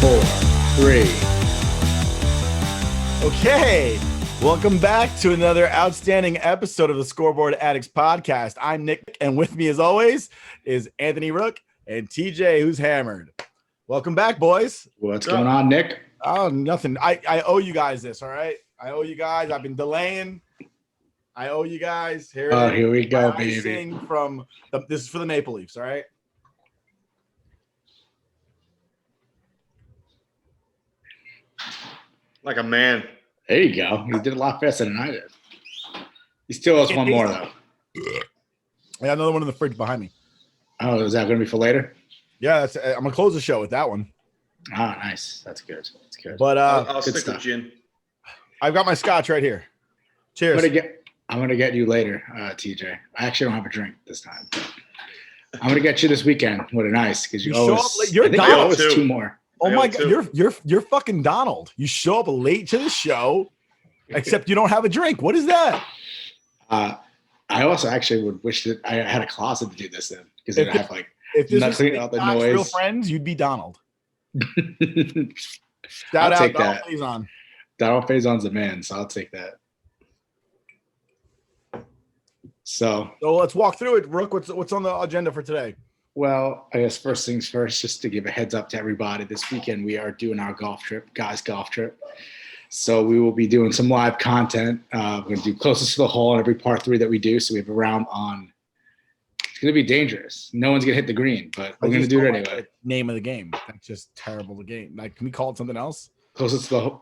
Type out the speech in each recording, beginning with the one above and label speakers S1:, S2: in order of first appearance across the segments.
S1: 4, 3.
S2: Okay, welcome back to another outstanding episode of the Scoreboard Addicts podcast. I'm Nick, and with me, as always, is Anthony Rook and TJ, who's hammered. Welcome back, boys.
S1: What's going on, Nick?
S2: Oh, nothing. I owe you guys this, all right? I owe you guys. I've been delaying. I owe you guys.
S1: Here we go, baby.
S2: This is for the Maple Leafs, all right?
S3: Like a man.
S1: There you go. You did a lot faster than I did. You still owes one more, though.
S2: I got another one in the fridge behind me.
S1: Oh, is that going to be for later?
S2: Yeah, I'm going to close the show with that one.
S1: Oh, nice. That's good. That's good.
S2: But
S3: I'll stick with gin.
S2: I've got my scotch right here. Cheers.
S1: I'm going to get you later, TJ. I actually don't have a drink this time. I'm going to get you this weekend. What a nice, because you owe us.
S2: You're Donald.
S1: Two more.
S2: Oh my God, you're fucking Donald. You show up late to the show, except you don't have a drink. What is that?
S1: I also actually would wish that I had a closet to do this in, because then I have
S2: if this
S1: not
S2: was
S1: cleaning out the noise.
S2: Real friends, you'd be Donald.
S1: I'll take
S2: Donald
S1: that.
S2: Faison.
S1: Donald Faison's a man, so I'll take that. So
S2: let's walk through it. Rook, what's on the agenda for today?
S1: Well, I guess first things first, just to give a heads up to everybody, this weekend we are doing our golf trip. So we will be doing some live content. We're going to do closest to the hole in every par 3 that we do. So we have a round on. It's going to be dangerous. No one's going to hit the green, but we're going to do it anyway.
S2: Name of the game. That's just terrible. The game. Like, can we call it something else?
S1: Closest to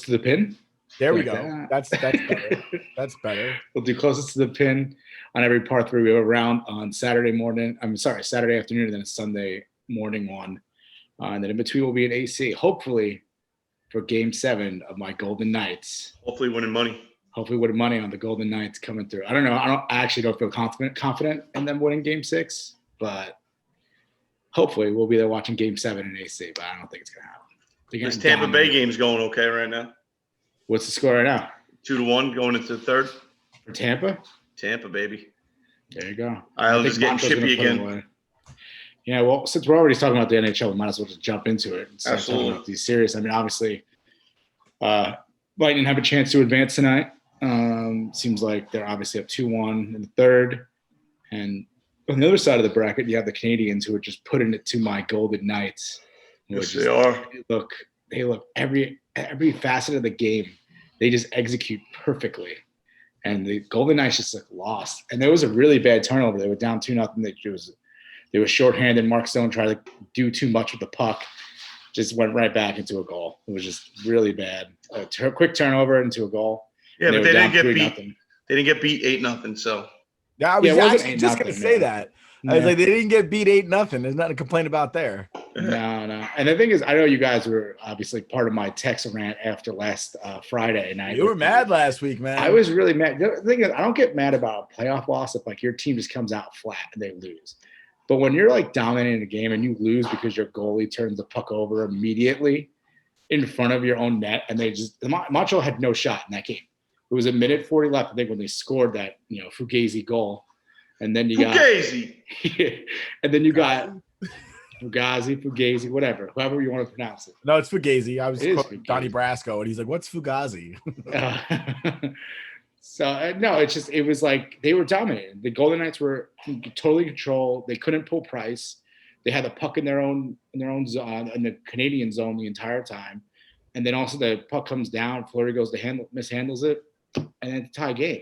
S1: the pin.
S2: There we go. That's better. That's better.
S1: We'll do closest to the pin on every par 3. We have a round on Saturday afternoon, and then a Sunday morning one. And then in between will be an AC, hopefully for Game 7 of my Golden Knights.
S3: Hopefully winning money
S1: on the Golden Knights coming through. I don't know. I actually don't feel confident in them winning Game 6, but hopefully we'll be there watching Game 7 in AC, but I don't think it's going to happen.
S3: This Tampa Bay game's going okay right now.
S1: What's the score right now?
S3: 2-1 going into the third.
S1: For Tampa?
S3: Tampa, baby.
S1: There you go.
S3: I'll just get chippy again.
S1: Yeah, well, since we're already talking about the NHL, we might as well just jump into it and start
S3: Absolutely.
S1: talking about these series. I mean, obviously, Lightning have a chance to advance tonight. Seems like they're obviously up 2-1 in the third. And on the other side of the bracket, you have the Canadians who are just putting it to my Golden Knights.
S3: Yes, they are.
S1: They look every facet of the game. They just execute perfectly. And the Golden Knights just lost. And there was a really bad turnover. They were down 2-0. They were shorthanded. Mark Stone tried to do too much with the puck. Just went right back into a goal. It was just really bad. A quick turnover into a goal.
S3: Yeah, but they didn't get beat.
S1: 3-0.
S3: They didn't get beat 8-0. So
S2: I was actually just going to say that. I was like, they didn't get beat 8-0. There's nothing to complain about there.
S1: No. And the thing is, I know you guys were obviously part of my text rant after last Friday night.
S2: You were mad last week, man.
S1: I was really mad. The thing is, I don't get mad about a playoff loss if your team just comes out flat and they lose. But when you're dominating a game and you lose because your goalie turns the puck over immediately in front of your own net, and Montreal had no shot in that game. It was a minute 40 left, I think, when they scored that Fugazi goal. And then you got Fugazi, whatever, however you want to pronounce it.
S2: No, it's Fugazi. I was quoting Donnie Brasco, and he's like, "What's Fugazi?"
S1: It was like they were dominating. The Golden Knights were totally controlled. They couldn't pull Price. They had the puck in their own zone, in the Canadian zone the entire time. And then also the puck comes down, Fleury goes to mishandles it, and then it's a tie game.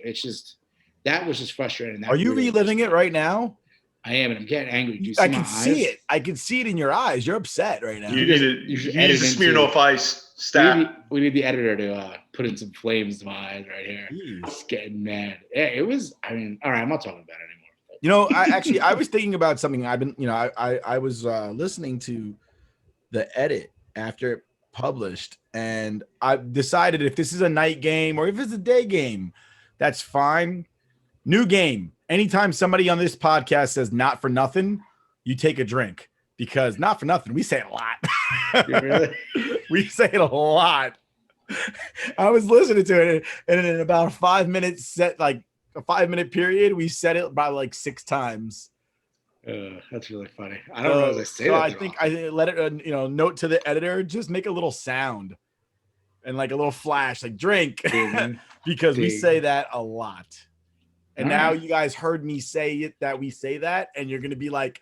S1: That was just frustrating.
S2: Are you reliving it right now?
S1: I am, and I'm getting angry. Do you
S2: see I can see it. I can see it in your eyes. You're upset right now.
S3: You need a Smirnoff Ice stat.
S1: We need the editor to put in some flames to my eyes right here. Just getting mad. Yeah, it was. I mean, all right, I'm not talking about it anymore.
S2: I was thinking about something. I was listening to the edit after it published, and I decided if this is a night game or if it's a day game, that's fine. New game. Anytime somebody on this podcast says "not for nothing," you take a drink, because not for nothing, we say it a lot.
S1: Really?
S2: We say it a lot. I was listening to it, and in about a 5 minute set, like a 5 minute period, we said it by 6 times.
S1: That's really funny. I don't know as I say that.
S2: I think let it note to the editor, just make a little sound and like a little flash, like drink, because we say that a lot. And now you guys heard me say it, that we say that, and you're gonna be like,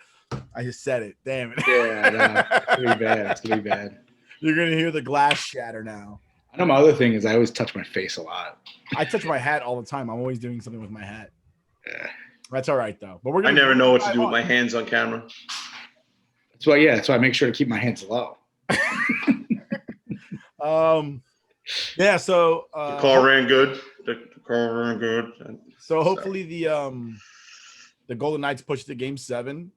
S2: I just said it. Damn it.
S1: Yeah, no, it's gonna be bad. It's gonna be bad.
S2: You're gonna hear the glass shatter now.
S1: I know my other thing is I always touch my face a lot.
S2: I touch my hat all the time. I'm always doing something with my hat.
S1: Yeah.
S2: That's all right though. But
S3: I never know what to do with my hands on camera.
S1: That's why I make sure to keep my hands low.
S2: Yeah, so
S3: the car ran good. The car ran good.
S2: So hopefully the Golden Knights push to Game 7.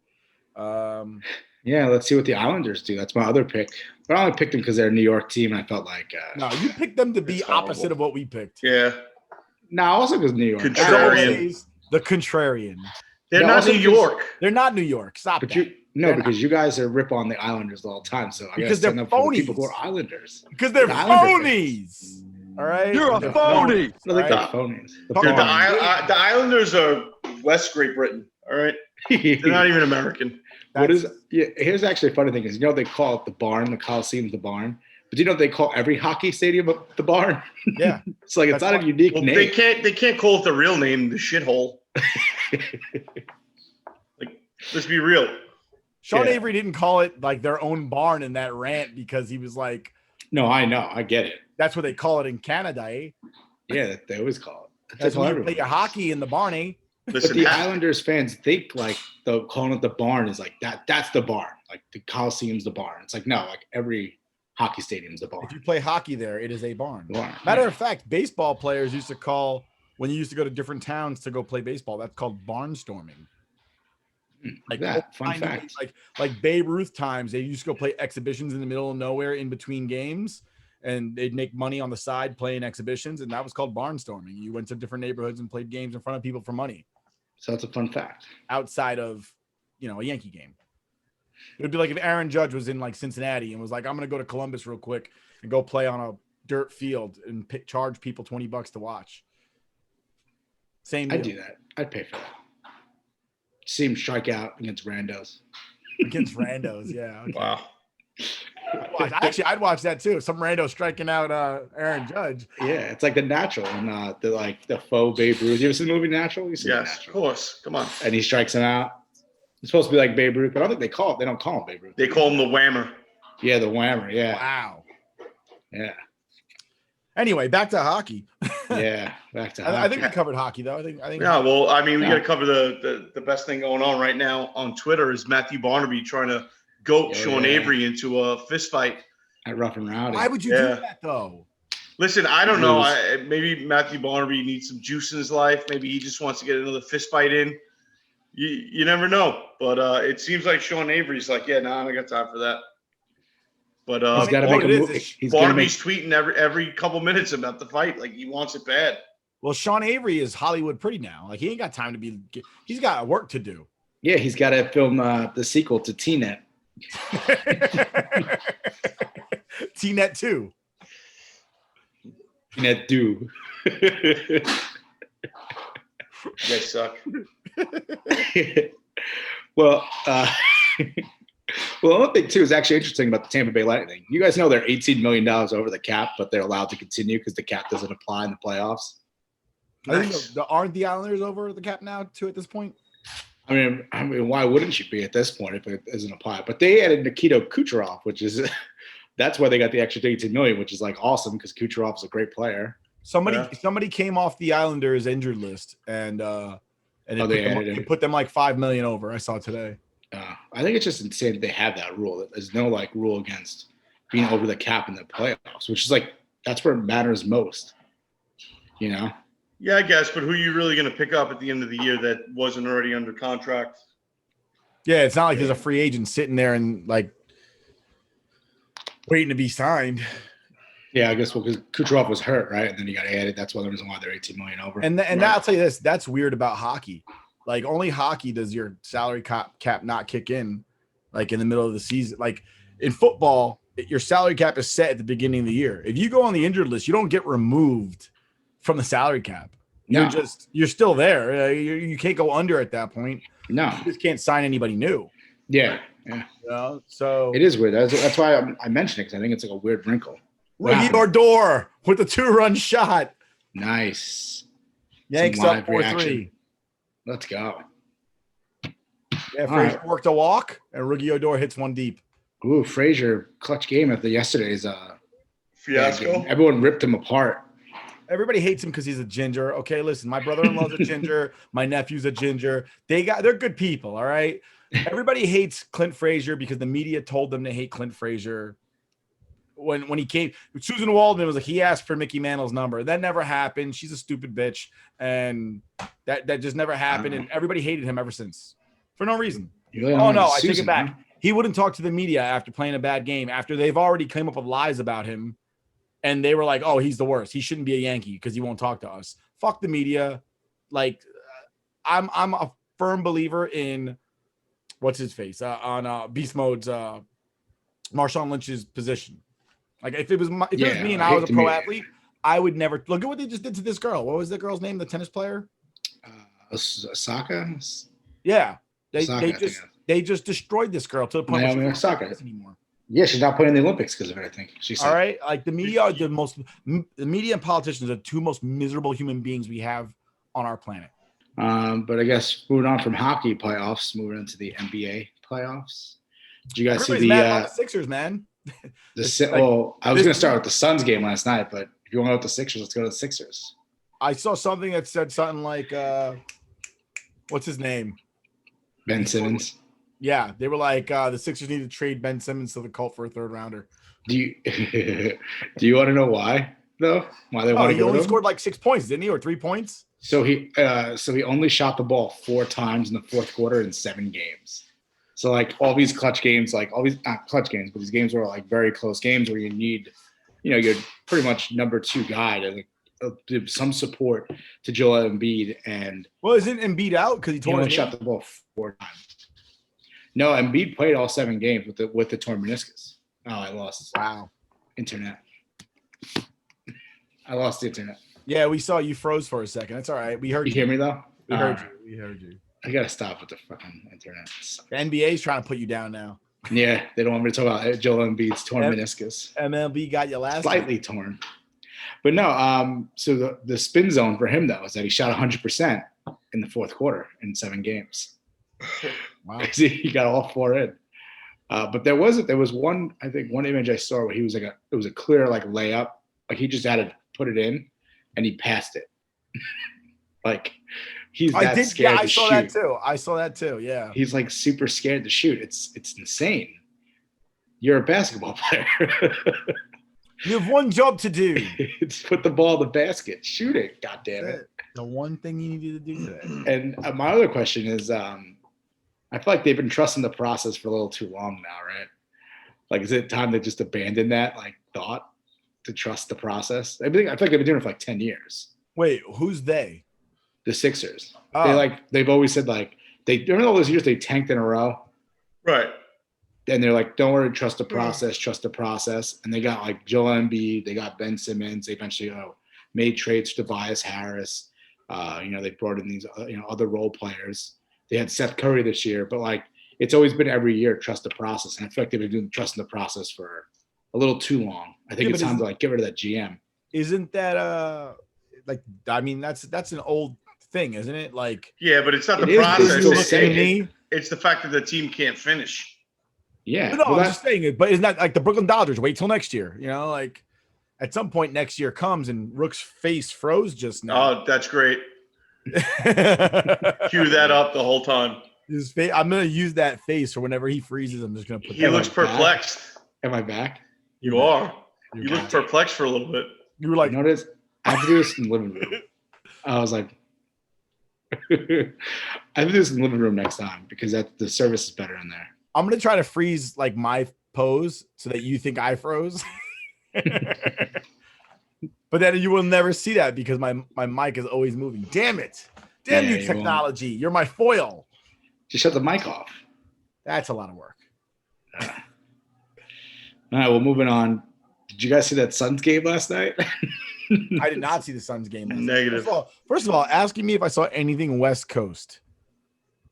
S1: Yeah, let's see what the Islanders do. That's my other pick. But I only picked them because they're a New York team, and I felt like
S2: no, you picked them to be opposite of what we picked.
S3: Yeah.
S1: No, also because New York.
S3: Contrarian.
S2: The contrarian.
S3: They're not New York.
S2: They're not New York. Stop that.
S1: Because you guys are rip on the Islanders all the time. So
S2: because they're phonies.
S1: People who are Islanders.
S2: Because they're phonies. All right.
S4: You're a phony.
S1: They're phonies.
S3: The Islanders are West Great Britain. All right. They're not even American.
S1: Here's actually a funny thing is, they call it the barn, the Coliseum, the barn. But do you know they call every hockey stadium the barn?
S2: Yeah.
S1: It's like it's not a unique name.
S3: They can't call it the real name, the shithole. Like, let's be real.
S2: Sean Avery didn't call it like their own barn in that rant because he was like,
S1: no, I know, I get it.
S2: That's what they call it in Canada, eh?
S1: Yeah, they always call it.
S2: That's when you play your hockey in the barn, eh?
S1: Listen, but the Islanders fans think like calling it the barn is like that. That's the barn. Like the Coliseum's the barn. It's like no, like every hockey stadium's the barn.
S2: If you play hockey there, it is a barn.
S1: Barn.
S2: Matter of fact, baseball players used to call when you used to go to different towns to go play baseball. That's called barnstorming.
S1: Like that fun fact.
S2: Like Babe Ruth times, they used to go play exhibitions in the middle of nowhere in between games, and they'd make money on the side playing exhibitions, and that was called barnstorming. You went to different neighborhoods and played games in front of people for money.
S1: So that's a fun fact.
S2: Outside of, a Yankee game. It would be like if Aaron Judge was in like Cincinnati and was like, I'm going to go to Columbus real quick and go play on a dirt field and charge people $20 to watch. Same deal.
S1: I'd do that. I'd pay for that. See him strike out against randos.
S2: Against randos, yeah. Okay.
S3: Wow.
S2: I'd watch that too. Some rando striking out Aaron Judge.
S1: Yeah, it's like The Natural and the faux Babe Ruth. You ever seen the movie Natural?
S3: Yes,
S1: Natural?
S3: Of course. Come on.
S1: And he strikes him out. It's supposed to be like Babe Ruth, but I don't think they don't call him Babe Ruth.
S3: They call him the Whammer.
S1: Yeah, the Whammer. Yeah.
S2: Wow.
S1: Yeah.
S2: Anyway, back to hockey.
S1: Yeah, back to hockey.
S2: I think we covered hockey though. I think.
S3: Yeah, well, I mean, we got to cover the best thing going on right now on Twitter is Matthew Barnaby trying to goat Sean Avery into a fist fight
S1: at Rough and Rowdy.
S2: Why would you do that though?
S3: Listen, I don't know. Maybe Matthew Barnaby needs some juice in his life. Maybe he just wants to get another fist fight in. You never know. But it seems like Sean Avery's like, I don't got time for that. But
S1: he's got to make a move.
S3: Barnaby's tweeting every couple minutes about the fight. Like he wants it bad.
S2: Well, Sean Avery is Hollywood pretty now. Like he ain't got time to be. He's got work to do.
S1: Yeah, he's got to film the sequel to T-Net.
S2: T-Net 2.
S1: T-Net 2.
S3: You guys suck.
S1: Well, one thing too is actually interesting about the Tampa Bay Lightning. You guys know they're $18 million over the cap, but they're allowed to continue because the cap doesn't apply in the playoffs.
S2: Nice. Aren't the Islanders over the cap now too at this point?
S1: I mean, why wouldn't you be at this point if it doesn't apply? But they added Nikita Kucherov, which is that's why they got the extra $18 million, which is like awesome because Kucherov is a great player.
S2: Somebody came off the Islanders injured list and they put them like $5 million over. I saw today.
S1: I think it's just insane that they have that rule. There's no like rule against being over the cap in the playoffs, which is like that's where it matters most.
S3: Yeah, I guess, but who are you really going to pick up at the end of the year that wasn't already under contract?
S2: Yeah, it's not like there's a free agent sitting there and like waiting to be signed.
S1: Yeah, I guess because Kucherov was hurt, right? And then he got added. That's the reason why they're $18 million over.
S2: And I'll tell you this, that's weird about hockey. Like only hockey does your salary cap not kick in like in the middle of the season. Like in football, your salary cap is set at the beginning of the year. If you go on the injured list, you don't get removed from the salary cap. You're still there. You can't go under at that point.
S1: No.
S2: You just can't sign anybody new.
S1: Yeah.
S2: So
S1: it is weird. That's why I mentioned it, because I think it's like a weird wrinkle.
S2: Rookie Odor with the 2-run shot.
S1: Nice.
S2: Yanks up 4-3.
S1: Let's go.
S2: Yeah, Frazier worked a walk, and Rookie Odor hits one deep.
S1: Ooh, Frazier, clutch game after yesterday's
S3: fiasco.
S1: Everyone ripped him apart.
S2: Everybody hates him because he's a ginger. Okay, listen, my brother-in-law's a ginger. My nephew's a ginger. They're good people, all right? Everybody hates Clint Frazier because the media told them to hate Clint Frazier. When he came, Susan Waldman was like, he asked for Mickey Mantle's number. That never happened. She's a stupid bitch. And that just never happened. And everybody hated him ever since for no reason. I take it back. Huh? He wouldn't talk to the media after playing a bad game, after they've already came up with lies about him. And they were like, oh, he's the worst. He shouldn't be a Yankee because he won't talk to us. Fuck the media. Like, I'm a firm believer in what's his face on Beast Mode's Marshawn Lynch's position. Like, if it was me and I was a pro athlete, I would never look at what they just did to this girl. What was the girl's name? The tennis player?
S1: Osaka.
S2: Yeah, they just destroyed this girl to the point where she's not anymore.
S1: Yeah, she's not playing in the Olympics because of it, I think.
S2: All right. Like, the media are the media and politicians are the two most miserable human beings we have on our planet.
S1: But I guess moving on from hockey playoffs, moving into the NBA playoffs. Did you guys see the
S2: Sixers, man?
S1: I was going to start with the Suns game last night, but if you want to go with the Sixers, let's go to the Sixers.
S2: I saw something that said something like, what's his name?
S1: Ben Simmons.
S2: Yeah, they were like, the Sixers need to trade Ben Simmons to the Cult for a third rounder.
S1: Do you want to know why, though? Why they want to?
S2: He only scored like 6 points, didn't he, or 3 points?
S1: So he only shot the ball 4 times in the fourth quarter in 7 games. So like all these clutch games, like all these not clutch games, but these games were like very close games where you need, you're pretty much number 2 guy to give some support to Joel Embiid. And
S2: isn't Embiid out because he
S1: only shot the ball 4 times? No, Embiid played all 7 games with the torn meniscus. Oh, I lost.
S2: Wow.
S1: Internet. I lost the internet.
S2: Yeah, we saw you froze for a second. That's all right. We heard you.
S1: You hear me though?
S2: We heard you.
S1: I gotta stop with the fucking internet.
S2: The NBA is trying to put you down now.
S1: Yeah, they don't want me to talk about Joel Embiid's torn meniscus.
S2: MLB got you last
S1: slightly
S2: time.
S1: Torn. But no, so the spin zone for him though is that he shot 100% in the fourth quarter in 7 games.
S2: Wow.
S1: He got all 4 in. But there was one image I saw where he was it was a clear like layup. Like he just had to put it in and he passed it. Like he's that scared to shoot.
S2: I saw that too. Yeah.
S1: He's like super scared to shoot. It's insane. You're a basketball player.
S2: You have one job to do.
S1: It's put the ball in the basket. Shoot it. God damn it.
S2: The one thing you need to do today.
S1: And my other question is, I feel like they've been trusting the process for a little too long now, right? Like, is it time to just abandon that thought to trust the process? I feel like they've been doing it for 10 years.
S2: Wait, who's they?
S1: The Sixers. Oh. They've always said during all those years they tanked in a row.
S3: Right.
S1: And they're like, don't worry, trust the process. And they got Joel Embiid, they got Ben Simmons. They eventually made trades to Tobias Harris. They brought in these other role players. They had Seth Curry this year, but it's always been every year trust the process. And I feel like they've been doing trusting the process for a little too long. I think it's time to get rid of that GM.
S2: Isn't that that's an old thing, isn't it?
S3: Yeah, but it's not the process. It's the fact that the team can't finish.
S1: Yeah.
S2: No, I'm just saying it, but isn't that like the Brooklyn Dodgers? Wait till next year. At some point next year comes and Rook's face froze just now.
S3: Oh, that's great. Cue that up the whole time.
S2: His face, I'm gonna use that face for whenever he freezes. I'm just gonna put.
S3: He looks perplexed.
S1: Am I back?
S3: You are. You look perplexed for a little bit.
S2: You were like,
S1: notice I have to do this in the living room. I was like, I have to do this in the living room next time because the service is better in there.
S2: I'm gonna try to freeze my pose so that you think I froze. But then you will never see that because my mic is always moving. Damn it. Damn you technology. You're my foil.
S1: Just shut the mic off.
S2: That's a lot of work.
S1: All right, well, moving on. Did you guys see that Suns game last night?
S2: I did not see the Suns game.
S3: Negative.
S2: First of all, asking me if I saw anything West Coast.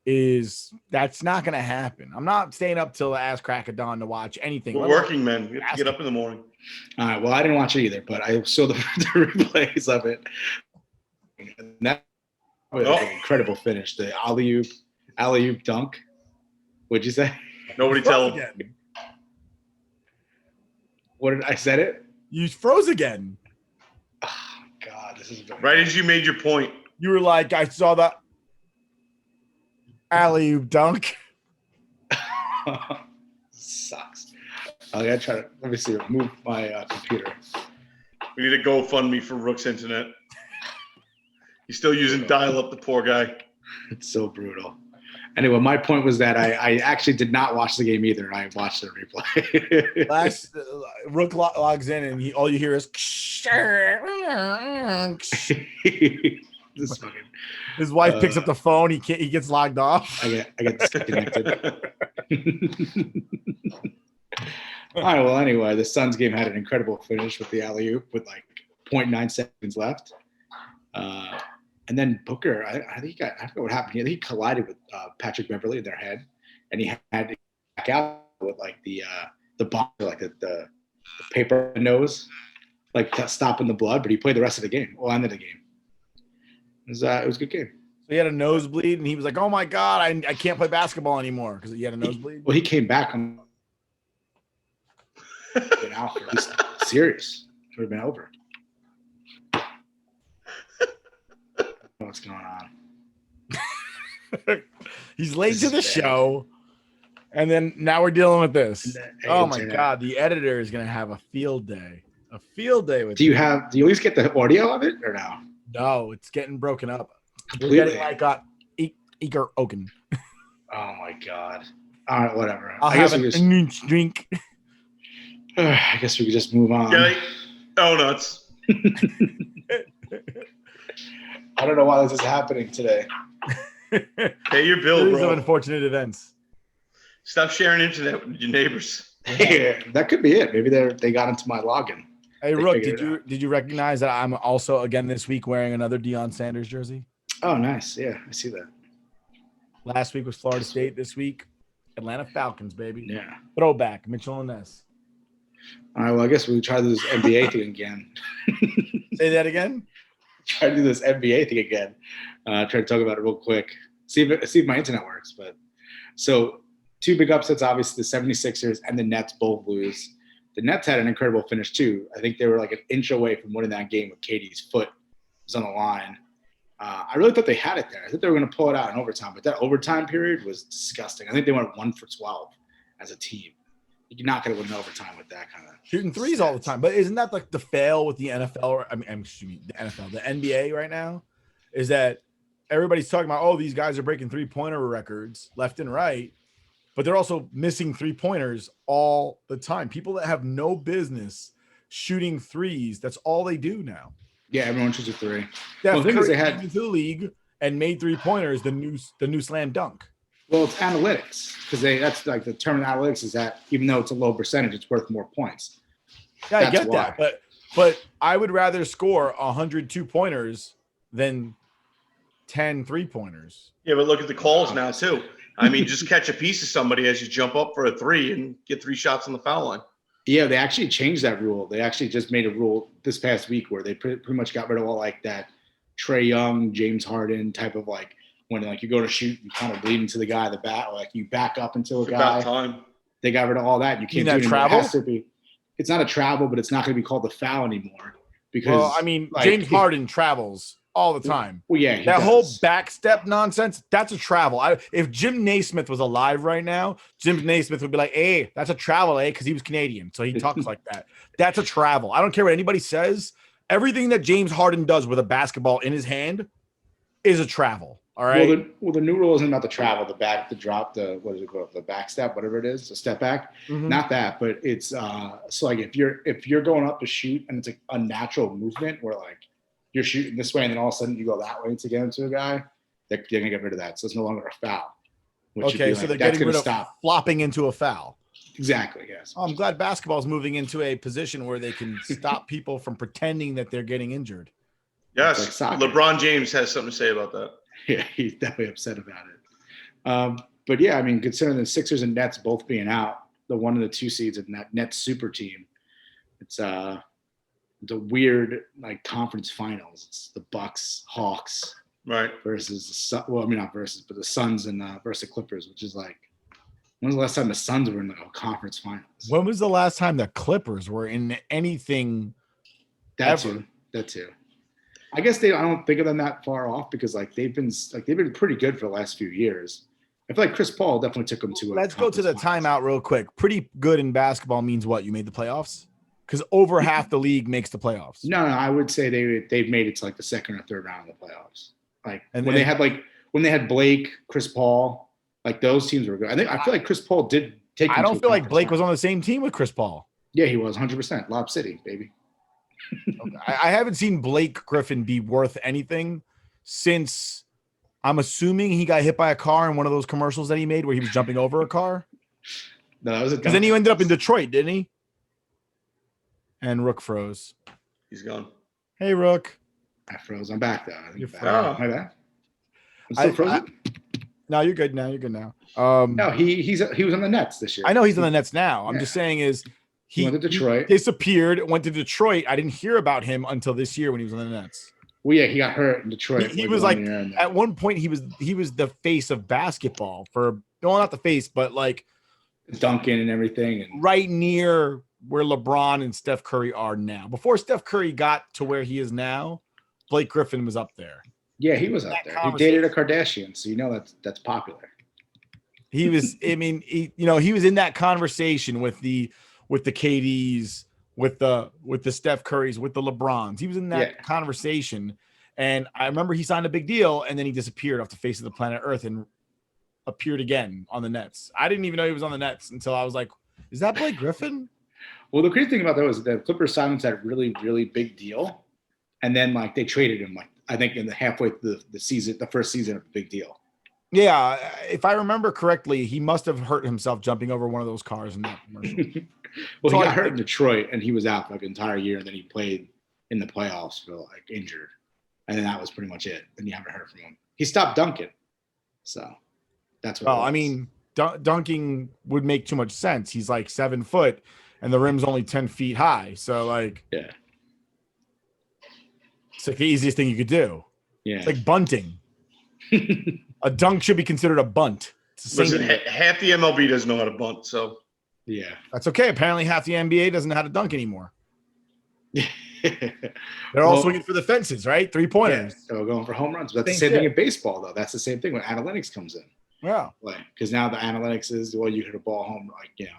S2: that's not going to happen. I'm not staying up till the ass crack of dawn to watch anything.
S3: We're working, man. We have to get up in the morning.
S1: All right. Well, I didn't watch it either, but I saw the replays of it. And that was an incredible finish. The alley-oop dunk. What'd you say?
S3: Nobody tell him.
S1: What did I said it?
S2: You froze again.
S1: Oh, God, this is
S3: right as you made your point.
S2: You were like, I saw the alley-oop dunk.
S1: Sucks. I gotta try to let me see. Move my computer.
S3: We need a GoFundMe for Rook's internet. He's still using dial-up, the poor guy.
S1: It's so brutal. Anyway, my point was that I actually did not watch the game either, and I watched the replay.
S2: Rook logs in, and all you hear is
S1: this fucking.
S2: His wife picks up the phone. He gets logged off.
S1: I get disconnected. All right. Well, anyway, the Suns game had an incredible finish with the alley-oop with like 0.9 seconds left. And then Booker, I forgot what happened. He collided with Patrick Beverley in their head, and he had to back out with like the bomb, like the paper nose, like stopping the blood. But he played the rest of the game. Well, ended the game. It was a good game.
S2: So he had a nosebleed, and he was like, "Oh my God, I can't play basketball anymore because he had a nosebleed."
S1: He came back on out. He's serious. It would have been over. What's going on?
S2: He's late to the show, and then now we're dealing with this. Oh my God, the editor is gonna have a field day. A field day with.
S1: Do you at least get the audio of it or no?
S2: No, it's getting broken up.
S1: Completely.
S2: We're getting like Iker Oken.
S1: Oh my God. All right, whatever.
S2: I guess we just drink.
S1: I guess we could just move on.
S3: Oh, nuts.
S1: I don't know why this is happening today.
S3: Pay your bill, bro.
S2: Of unfortunate events.
S3: Stop sharing internet with your neighbors.
S1: Yeah, that could be it. Maybe they got into my login.
S2: Hey, Rook, did you recognize that I'm also again this week wearing another Deion Sanders jersey?
S1: Oh, nice. Yeah, I see that.
S2: Last week was Florida State. This week, Atlanta Falcons, baby.
S1: Yeah.
S2: Throwback, Mitchell and Ness.
S1: All right, well, I guess we'll try this NBA thing again.
S2: Say that again?
S1: Try to do this NBA thing again. Try to talk about it real quick. See if my internet works. But so two big upsets, obviously the 76ers and the Nets both lose. The Nets had an incredible finish too. I think they were like an inch away from winning that game with KD's foot was on the line. I really thought they had it there. I thought they were going to pull it out in overtime, but that overtime period was disgusting. I think they went 1 for 12 as a team. You're not going to win overtime with that kind of
S2: shooting threes all the time. But isn't that like the fail with the NFL? The NFL, the NBA right now is that everybody's talking about, oh, these guys are breaking 3-pointer records left and right, but they're also missing 3-pointers all the time. People that have no business shooting threes, that's all they do now.
S1: Yeah, everyone shoots a three.
S2: Well, the thing is they had into the league and made 3-pointers the new slam dunk.
S1: Well, it's analytics because that's like the term in analytics is that even though it's a low percentage, it's worth more points.
S2: Yeah, I get that, but I would rather score 100 2-pointers than 10 3-pointers.
S3: Yeah, but look at the calls now too. I mean, just catch a piece of somebody as you jump up for a three and get 3 shots on the foul line.
S1: Yeah, they actually changed that rule. They actually just made a rule this past week where they pretty much got rid of all like that Trae Young, James Harden type of like when like you go to shoot, you kind of bleed into the guy at the back, or like you back up until a guy.
S3: About time.
S1: They got rid of all that. You can't do it. Travel? It has to be. It's not a travel, but it's not going to be called the foul anymore. Because
S2: well, I mean, like, James Harden travels all the time.
S1: Well, yeah,
S2: that whole back step nonsense, that's a travel. If Jim Naismith was alive right now, Jim Naismith would be like, hey, that's a travel, because he was Canadian. So he talks like that. That's a travel. I don't care what anybody says. Everything that James Harden does with a basketball in his hand is a travel. All right.
S1: Well, the new rule isn't about the travel, the back, the drop, what is it called? The back step, whatever it is, the step back. Mm-hmm. Not that, but it's so like if you're going up to shoot and it's like a natural movement where like you're shooting this way and then all of a sudden you go that way to get into a guy, they're gonna get rid of that. So it's no longer a foul.
S2: Okay, so they're getting rid of flopping into a foul.
S1: Exactly. Yes.
S2: Oh, I'm glad basketball is moving into a position where they can stop people from pretending that they're getting injured.
S3: Yes, like LeBron James has something to say about that.
S1: Yeah, he's definitely upset about it. But yeah, I mean, considering the Sixers and Nets both being out, the 1 and the 2 seeds in that Nets super team, it's the weird like conference finals. It's the Bucks, Hawks,
S3: right,
S1: versus the Sun. Well, I mean not versus, but the Suns and versus the Clippers, which is like, when's the last time the Suns were in the conference finals?
S2: When was the last time the Clippers were in anything?
S1: That too. I guess I don't think of them that far off because like they've been pretty good for the last few years. I feel like Chris Paul definitely took them to.
S2: Let's go to the timeout real quick. Pretty good in basketball means what? You made the playoffs? Because over half the league makes the playoffs.
S1: No, I would say they've made it to like the second or third round of the playoffs. Like when they had Blake, Chris Paul, like those teams were good. I feel like Chris Paul did take.
S2: I don't feel like Blake was on the same team with Chris Paul.
S1: Yeah, he was 100%. Lob City, baby.
S2: Okay. I haven't seen Blake Griffin be worth anything since I'm assuming he got hit by a car in one of those commercials that he made where he was jumping over a car.
S1: No, that was
S2: because then he ended up in Detroit, didn't he? And Rook froze.
S3: He's gone.
S2: Hey, Rook.
S1: I froze. I'm back though.
S2: You're
S1: back. My bad. I'm still frozen.
S2: No, you're good now. You're good now.
S1: No, he was on the Nets this year.
S2: I know he's on the Nets now. I'm just saying is he
S1: went to Detroit.
S2: He disappeared, went to Detroit. I didn't hear about him until this year when he was on the Nets.
S1: Well, yeah, he got hurt in Detroit.
S2: He was like at one point he was the face of basketball not the face, but like
S1: Duncan and everything, and
S2: right near where LeBron and Steph Curry are now. Before Steph Curry got to where he is now, Blake Griffin was up there.
S1: Yeah, he was up there. He dated a Kardashian, so you know that's popular.
S2: He was. I mean, he was in that conversation with the KDs, with the Steph Currys, with the LeBrons. He was in that conversation, and I remember he signed a big deal, and then he disappeared off the face of the planet Earth and appeared again on the Nets. I didn't even know he was on the Nets until I was like, "Is that Blake Griffin?"
S1: Well, the crazy thing about that was the Clippers signed that really, really big deal, and then like they traded him like I think in the halfway through the season, the first season of the big deal.
S2: Yeah, if I remember correctly, he must have hurt himself jumping over one of those cars in that commercial.
S1: Well, he got hurt in Detroit, and he was out for like an entire year, and then he played in the playoffs for like injured, and then that was pretty much it. And you haven't heard from him. He stopped dunking, so that's what.
S2: Well, I mean, dunking would make too much sense. He's like 7 foot, and the rim's only 10 feet high, so like,
S1: yeah,
S2: it's like the easiest thing you could do.
S1: Yeah,
S2: it's like bunting. A dunk should be considered a bunt.
S3: Listen, half the MLB doesn't know how to bunt, so
S1: yeah,
S2: that's okay. Apparently, half the NBA doesn't know how to dunk anymore. They're all swinging for the fences, right? 3-pointers.
S1: Yeah, so going for home runs. That's the same thing in baseball, though. That's the same thing when analytics comes in.
S2: Yeah,
S1: like because now the analytics is you hit a ball home, like get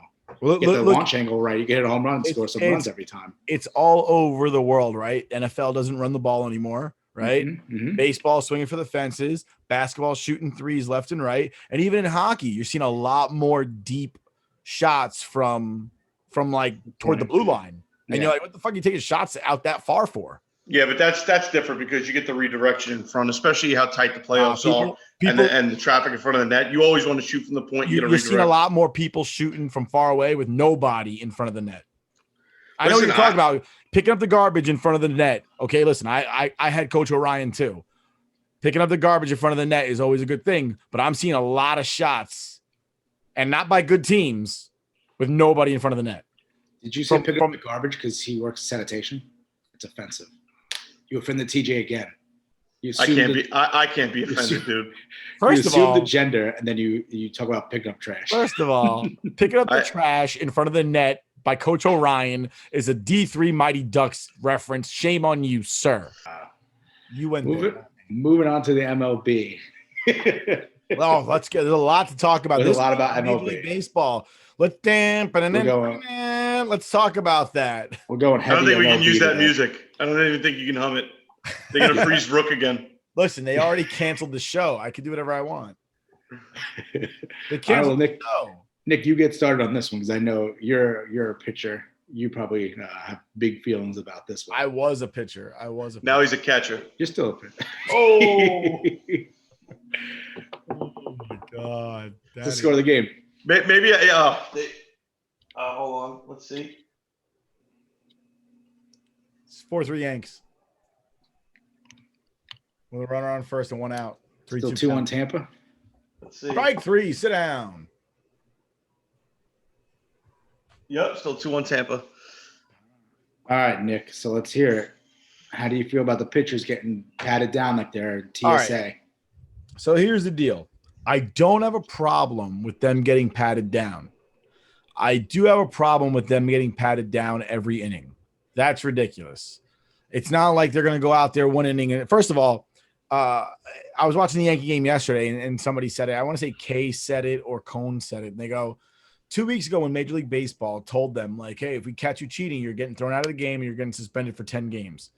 S1: the launch angle right. You get a home run, score some runs every time.
S2: It's all over the world, right? NFL doesn't run the ball anymore. Right?
S1: Mm-hmm.
S2: Baseball swinging for the fences, basketball shooting threes left and right. And even in hockey, you're seeing a lot more deep shots from like toward the blue line. And you're like, what the fuck are you taking shots out that far for?
S3: Yeah, but that's different because you get the redirection in front, especially how tight the playoffs are and the traffic in front of the net. You always want to shoot from the point. You're seeing
S2: a lot more people shooting from far away with nobody in front of the net. I know what you're talking about. Picking up the garbage in front of the net. Okay, listen, I had Coach Orion too. Picking up the garbage in front of the net is always a good thing, but I'm seeing a lot of shots, and not by good teams, with nobody in front of the net.
S1: Did you say picking up the garbage because he works sanitation? It's offensive. You offend the TJ again.
S3: I can't be offended, dude.
S2: First of all,
S1: the gender, and then you talk about picking up trash.
S2: First of all, picking up the trash in front of the net by Coach Orion is a D3 Mighty Ducks reference. Shame on you, sir. You went
S1: moving on to the MLB.
S2: Well, let's get. There's a lot to talk about.
S1: There's a lot about MLB
S2: baseball. Let's talk about that.
S1: We're going.
S3: I don't think we can use that
S1: today.
S3: music. I don't even think you can hum it. They're gonna freeze Rook again.
S2: Listen, they already canceled the show. I can do whatever I want. They canceled the show.
S1: Nick, you get started on this one because I know you're a pitcher. You probably have big feelings about this one.
S2: I was a pitcher.
S3: Now he's a catcher.
S1: You're still a pitcher.
S2: Oh, oh my God.
S1: That's the score of the game.
S3: Maybe hold on. Let's see.
S2: It's 4-3 Yanks. With a runner on first and one out.
S1: 3-2 on Tampa.
S3: Let's see.
S2: Strike 3, sit down.
S3: Yep, still 2-1 Tampa.
S1: All right, Nick. So let's hear it. How do you feel about the pitchers getting patted down like they're TSA?
S2: All right. So here's the deal. I don't have a problem with them getting patted down. I do have a problem with them getting patted down every inning. That's ridiculous. It's not like they're going to go out there one inning. First of all, I was watching the Yankee game yesterday, and somebody said it. I want to say Kay said it or Cone said it. And they go, 2 weeks ago when Major League Baseball told them, like, hey, if we catch you cheating, you're getting thrown out of the game and you're getting suspended for 10 games.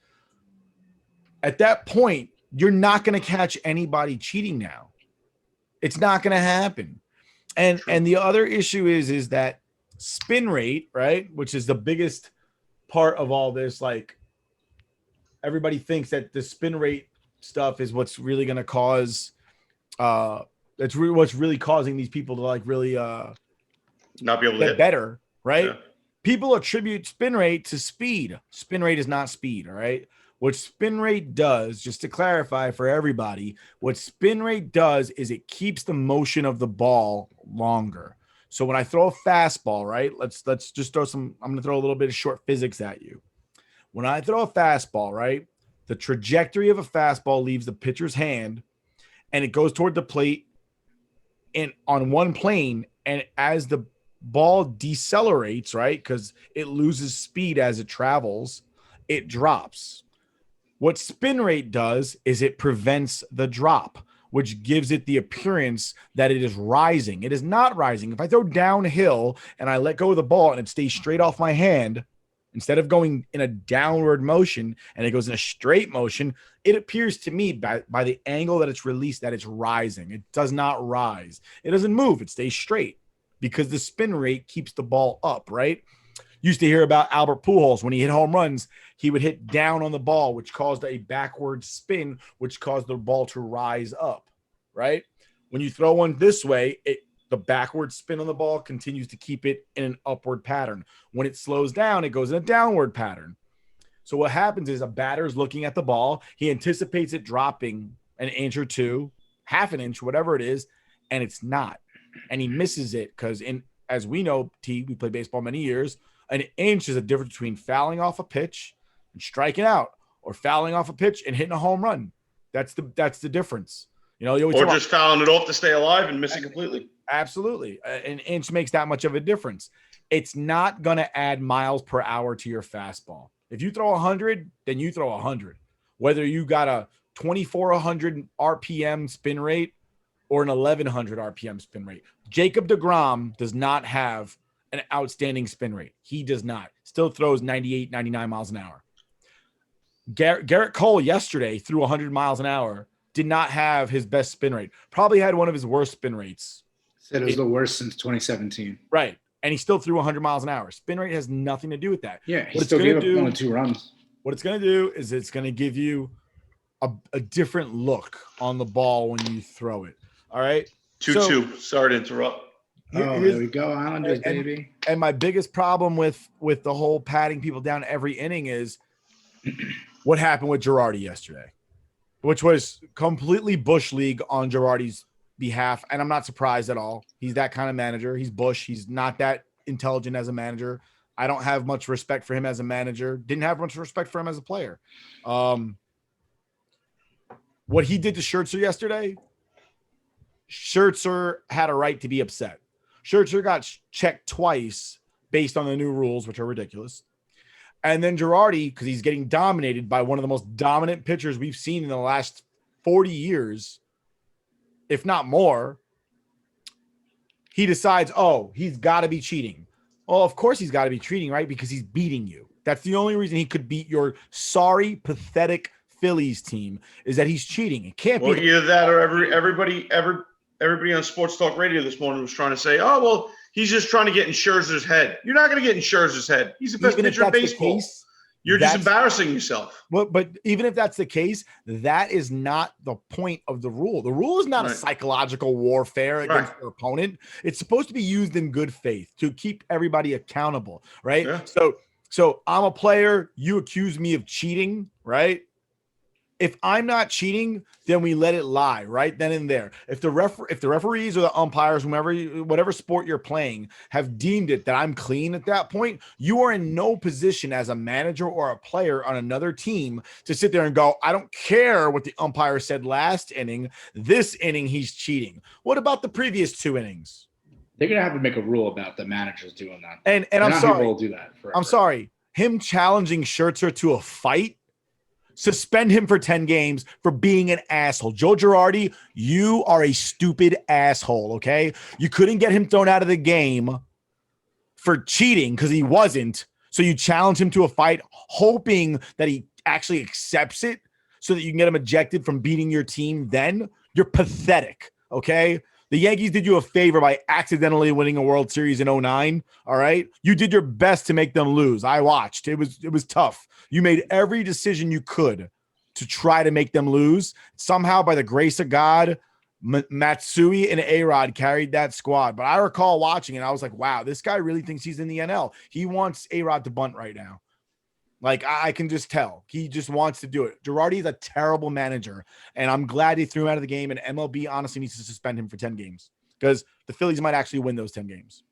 S2: At that point, you're not going to catch anybody cheating now. It's not going to happen. And the other issue is that spin rate, right, which is the biggest part of all this. Like, everybody thinks that the spin rate stuff is what's really going to cause what's really causing these people to like really
S3: not be able to
S2: get
S3: hit
S2: better, right?
S3: Yeah.
S2: People attribute spin rate to speed. Spin rate is not speed, all right? What spin rate does, just to clarify for everybody, what spin rate does is it keeps the motion of the ball longer. So when I throw a fastball, right? Let's just throw I'm going to throw a little bit of short physics at you. When I throw a fastball, right? The trajectory of a fastball leaves the pitcher's hand and it goes toward the plate and on one plane. And as the ball decelerates, right? Because it loses speed as it travels, it drops. What spin rate does is it prevents the drop, which gives it the appearance that it is rising. It is not rising. If I throw downhill and I let go of the ball and it stays straight off my hand, instead of going in a downward motion and it goes in a straight motion, it appears to me by the angle that it's released that it's rising. It does not rise. It doesn't move. It stays straight because the spin rate keeps the ball up, right? Used to hear about Albert Pujols. When he hit home runs, he would hit down on the ball, which caused a backward spin, which caused the ball to rise up, right? When you throw one this way, the backward spin on the ball continues to keep it in an upward pattern. When it slows down, it goes in a downward pattern. So what happens is a batter's looking at the ball. He anticipates it dropping an inch or two, half an inch, whatever it is, and it's not. And he misses it because, as we know, we played baseball many years, an inch is a difference between fouling off a pitch and striking out, or fouling off a pitch and hitting a home run. That's the difference. You know, you always
S3: or just fouling it off to stay alive and miss it completely.
S2: Absolutely. An inch makes that much of a difference. It's not going to add miles per hour to your fastball. If you throw 100, then you throw 100. Whether you got a 2,400 RPM spin rate or an 1,100 RPM spin rate. Jacob deGrom does not have an outstanding spin rate. He does not. Still throws 98, 99 miles an hour. Garrett Cole yesterday threw 100 miles an hour. Did not have his best spin rate. Probably had one of his worst spin rates.
S1: Said it was the worst since 2017.
S2: Right. And he still threw 100 miles an hour. Spin rate has nothing to do with that.
S1: Yeah, he still gave up 1 or 2 runs.
S2: What it's going to do is it's going to give you a different look on the ball when you throw it. All right?
S3: 2-2. Sorry to interrupt.
S1: There we go. Islanders, baby.
S2: And my biggest problem with the whole patting people down every inning is what happened with Girardi yesterday, which was completely Bush League on Girardi's behalf. And I'm not surprised at all. He's that kind of manager. He's Bush. He's not that intelligent as a manager. I don't have much respect for him as a manager. Didn't have much respect for him as a player. What he did to Scherzer yesterday, Scherzer had a right to be upset. Scherzer got checked twice based on the new rules, which are ridiculous. And then Girardi, because he's getting dominated by one of the most dominant pitchers we've seen in the last 40 years, if not more, he decides, he's got to be cheating. Well, of course he's got to be cheating, right? Because he's beating you. That's the only reason he could beat your sorry, pathetic Phillies team is that he's cheating. It can't be
S3: either that or everybody on Sports Talk Radio this morning was trying to say, he's just trying to get in Scherzer's head. You're not going to get in Scherzer's head. He's the best pitcher in baseball. You're just embarrassing yourself.
S2: But even if that's the case, that is not the point of the rule. The rule is not a psychological warfare against your opponent. It's supposed to be used in good faith to keep everybody accountable, right? Yeah. So I'm a player. You accuse me of cheating, right? If I'm not cheating, then we let it lie right then and there. If the referees or the umpires, whatever sport you're playing, have deemed it that I'm clean at that point, you are in no position as a manager or a player on another team to sit there and go, I don't care what the umpire said last inning. This inning, he's cheating. What about the previous 2 innings?
S1: They're gonna have to make a rule about the managers doing that.
S2: And I'm sorry,
S1: people will do that forever.
S2: I'm sorry. Him challenging Scherzer to a fight. Suspend him for 10 games for being an asshole. Joe Girardi, you are a stupid asshole, okay? You couldn't get him thrown out of the game for cheating because he wasn't. So you challenge him to a fight, hoping that he actually accepts it so that you can get him ejected from beating your team then. You're pathetic, okay? The Yankees did you a favor by accidentally winning a World Series in 2009, all right? You did your best to make them lose. I watched. It was tough. You made every decision you could to try to make them lose. Somehow, by the grace of God, Matsui and A-Rod carried that squad. But I recall watching it, I was like, wow, this guy really thinks he's in the NL. He wants A-Rod to bunt right now. Like, I can just tell. He just wants to do it. Girardi is a terrible manager, and I'm glad he threw him out of the game, and MLB honestly needs to suspend him for 10 games because the Phillies might actually win those 10 games.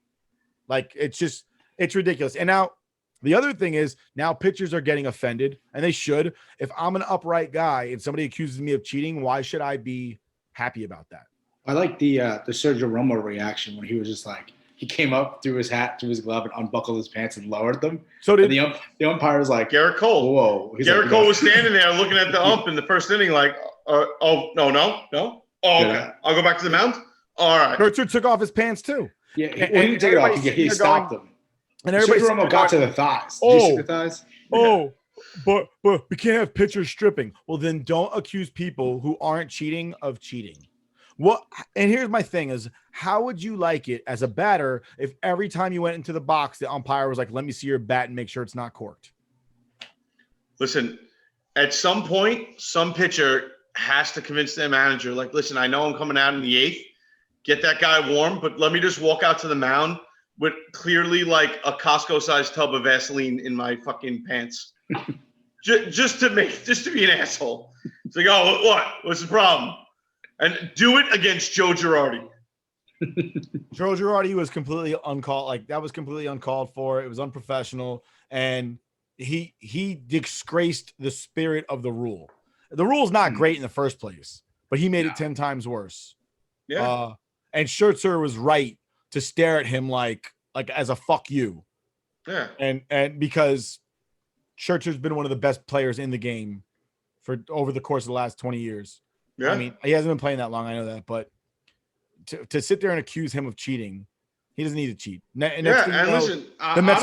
S2: Like, it's ridiculous. And now, the other thing is now pitchers are getting offended, and they should. If I'm an upright guy and somebody accuses me of cheating, why should I be happy about that?
S1: I like the Sergio Romo reaction when he was just like, he came up, threw his hat, threw his glove, and unbuckled his pants and lowered them.
S2: So did
S1: the umpire was like,
S3: Garrett Cole.
S1: Whoa.
S3: Garrett Cole was standing there looking at the ump in the first inning like, no. Oh, okay. I'll go back to the mound. All right.
S2: Scherzer took off his pants too.
S1: Yeah, he didn't take it off. He stopped them.
S2: And everybody
S1: Romo got to the thighs. Did you see the thighs?
S2: Oh, but we can't have pitchers stripping. Well, then don't accuse people who aren't cheating of cheating. What? And here's my thing is, how would you like it as a batter if every time you went into the box, the umpire was like, let me see your bat and make sure it's not corked?
S3: Listen, at some point, some pitcher has to convince their manager, like, listen, I know I'm coming out in the 8th. Get that guy warm, but let me just walk out to the mound with clearly like a Costco-sized tub of Vaseline in my fucking pants. just to be an asshole. It's like, oh, what? What's the problem? And do it against Joe Girardi.
S2: Joe Girardi was completely uncalled. Like, that was completely uncalled for. It was unprofessional. And he disgraced the spirit of the rule. The rule is not great in the first place, but he made it 10 times worse.
S3: Yeah.
S2: And Scherzer was right to stare at him like as a fuck you.
S3: Yeah.
S2: And because Scherzer's been one of the best players in the game for over the course of the last 20 years.
S3: Yeah.
S2: I mean, he hasn't been playing that long, I know that, but to sit there and accuse him of cheating, he doesn't need to cheat.
S3: Listen,
S2: the Mets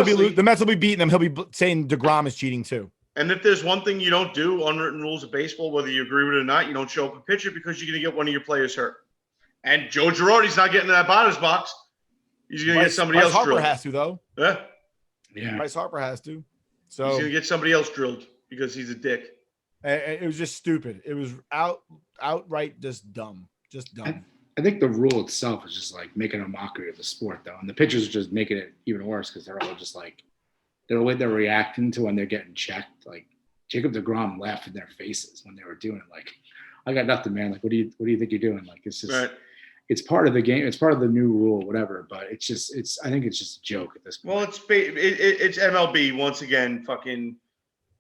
S2: will be beating them. He'll be saying DeGrom is cheating too.
S3: And if there's one thing you don't do, unwritten rules of baseball, whether you agree with it or not, you don't show up a pitcher because you're going to get one of your players hurt. And Joe Girardi's not getting in that batter's box. He's going to get somebody else drilled.
S2: Bryce Harper has to, though.
S3: Yeah.
S2: Bryce Harper has to. So
S3: he's going to get somebody else drilled because he's a dick.
S2: It was just stupid. It was outright just dumb. Just dumb.
S1: I think the rule itself is just like making a mockery of the sport, though. And the pitchers are just making it even worse because they're all just like, the way they're reacting to when they're getting checked. Like, Jacob DeGrom laughed in their faces when they were doing it. Like, I got nothing, man. Like, what do you think you're doing? Like, it's just,
S3: right.
S1: It's part of the game. It's part of the new rule, whatever. But I think it's just a joke at this point.
S3: Well, it's MLB once again, fucking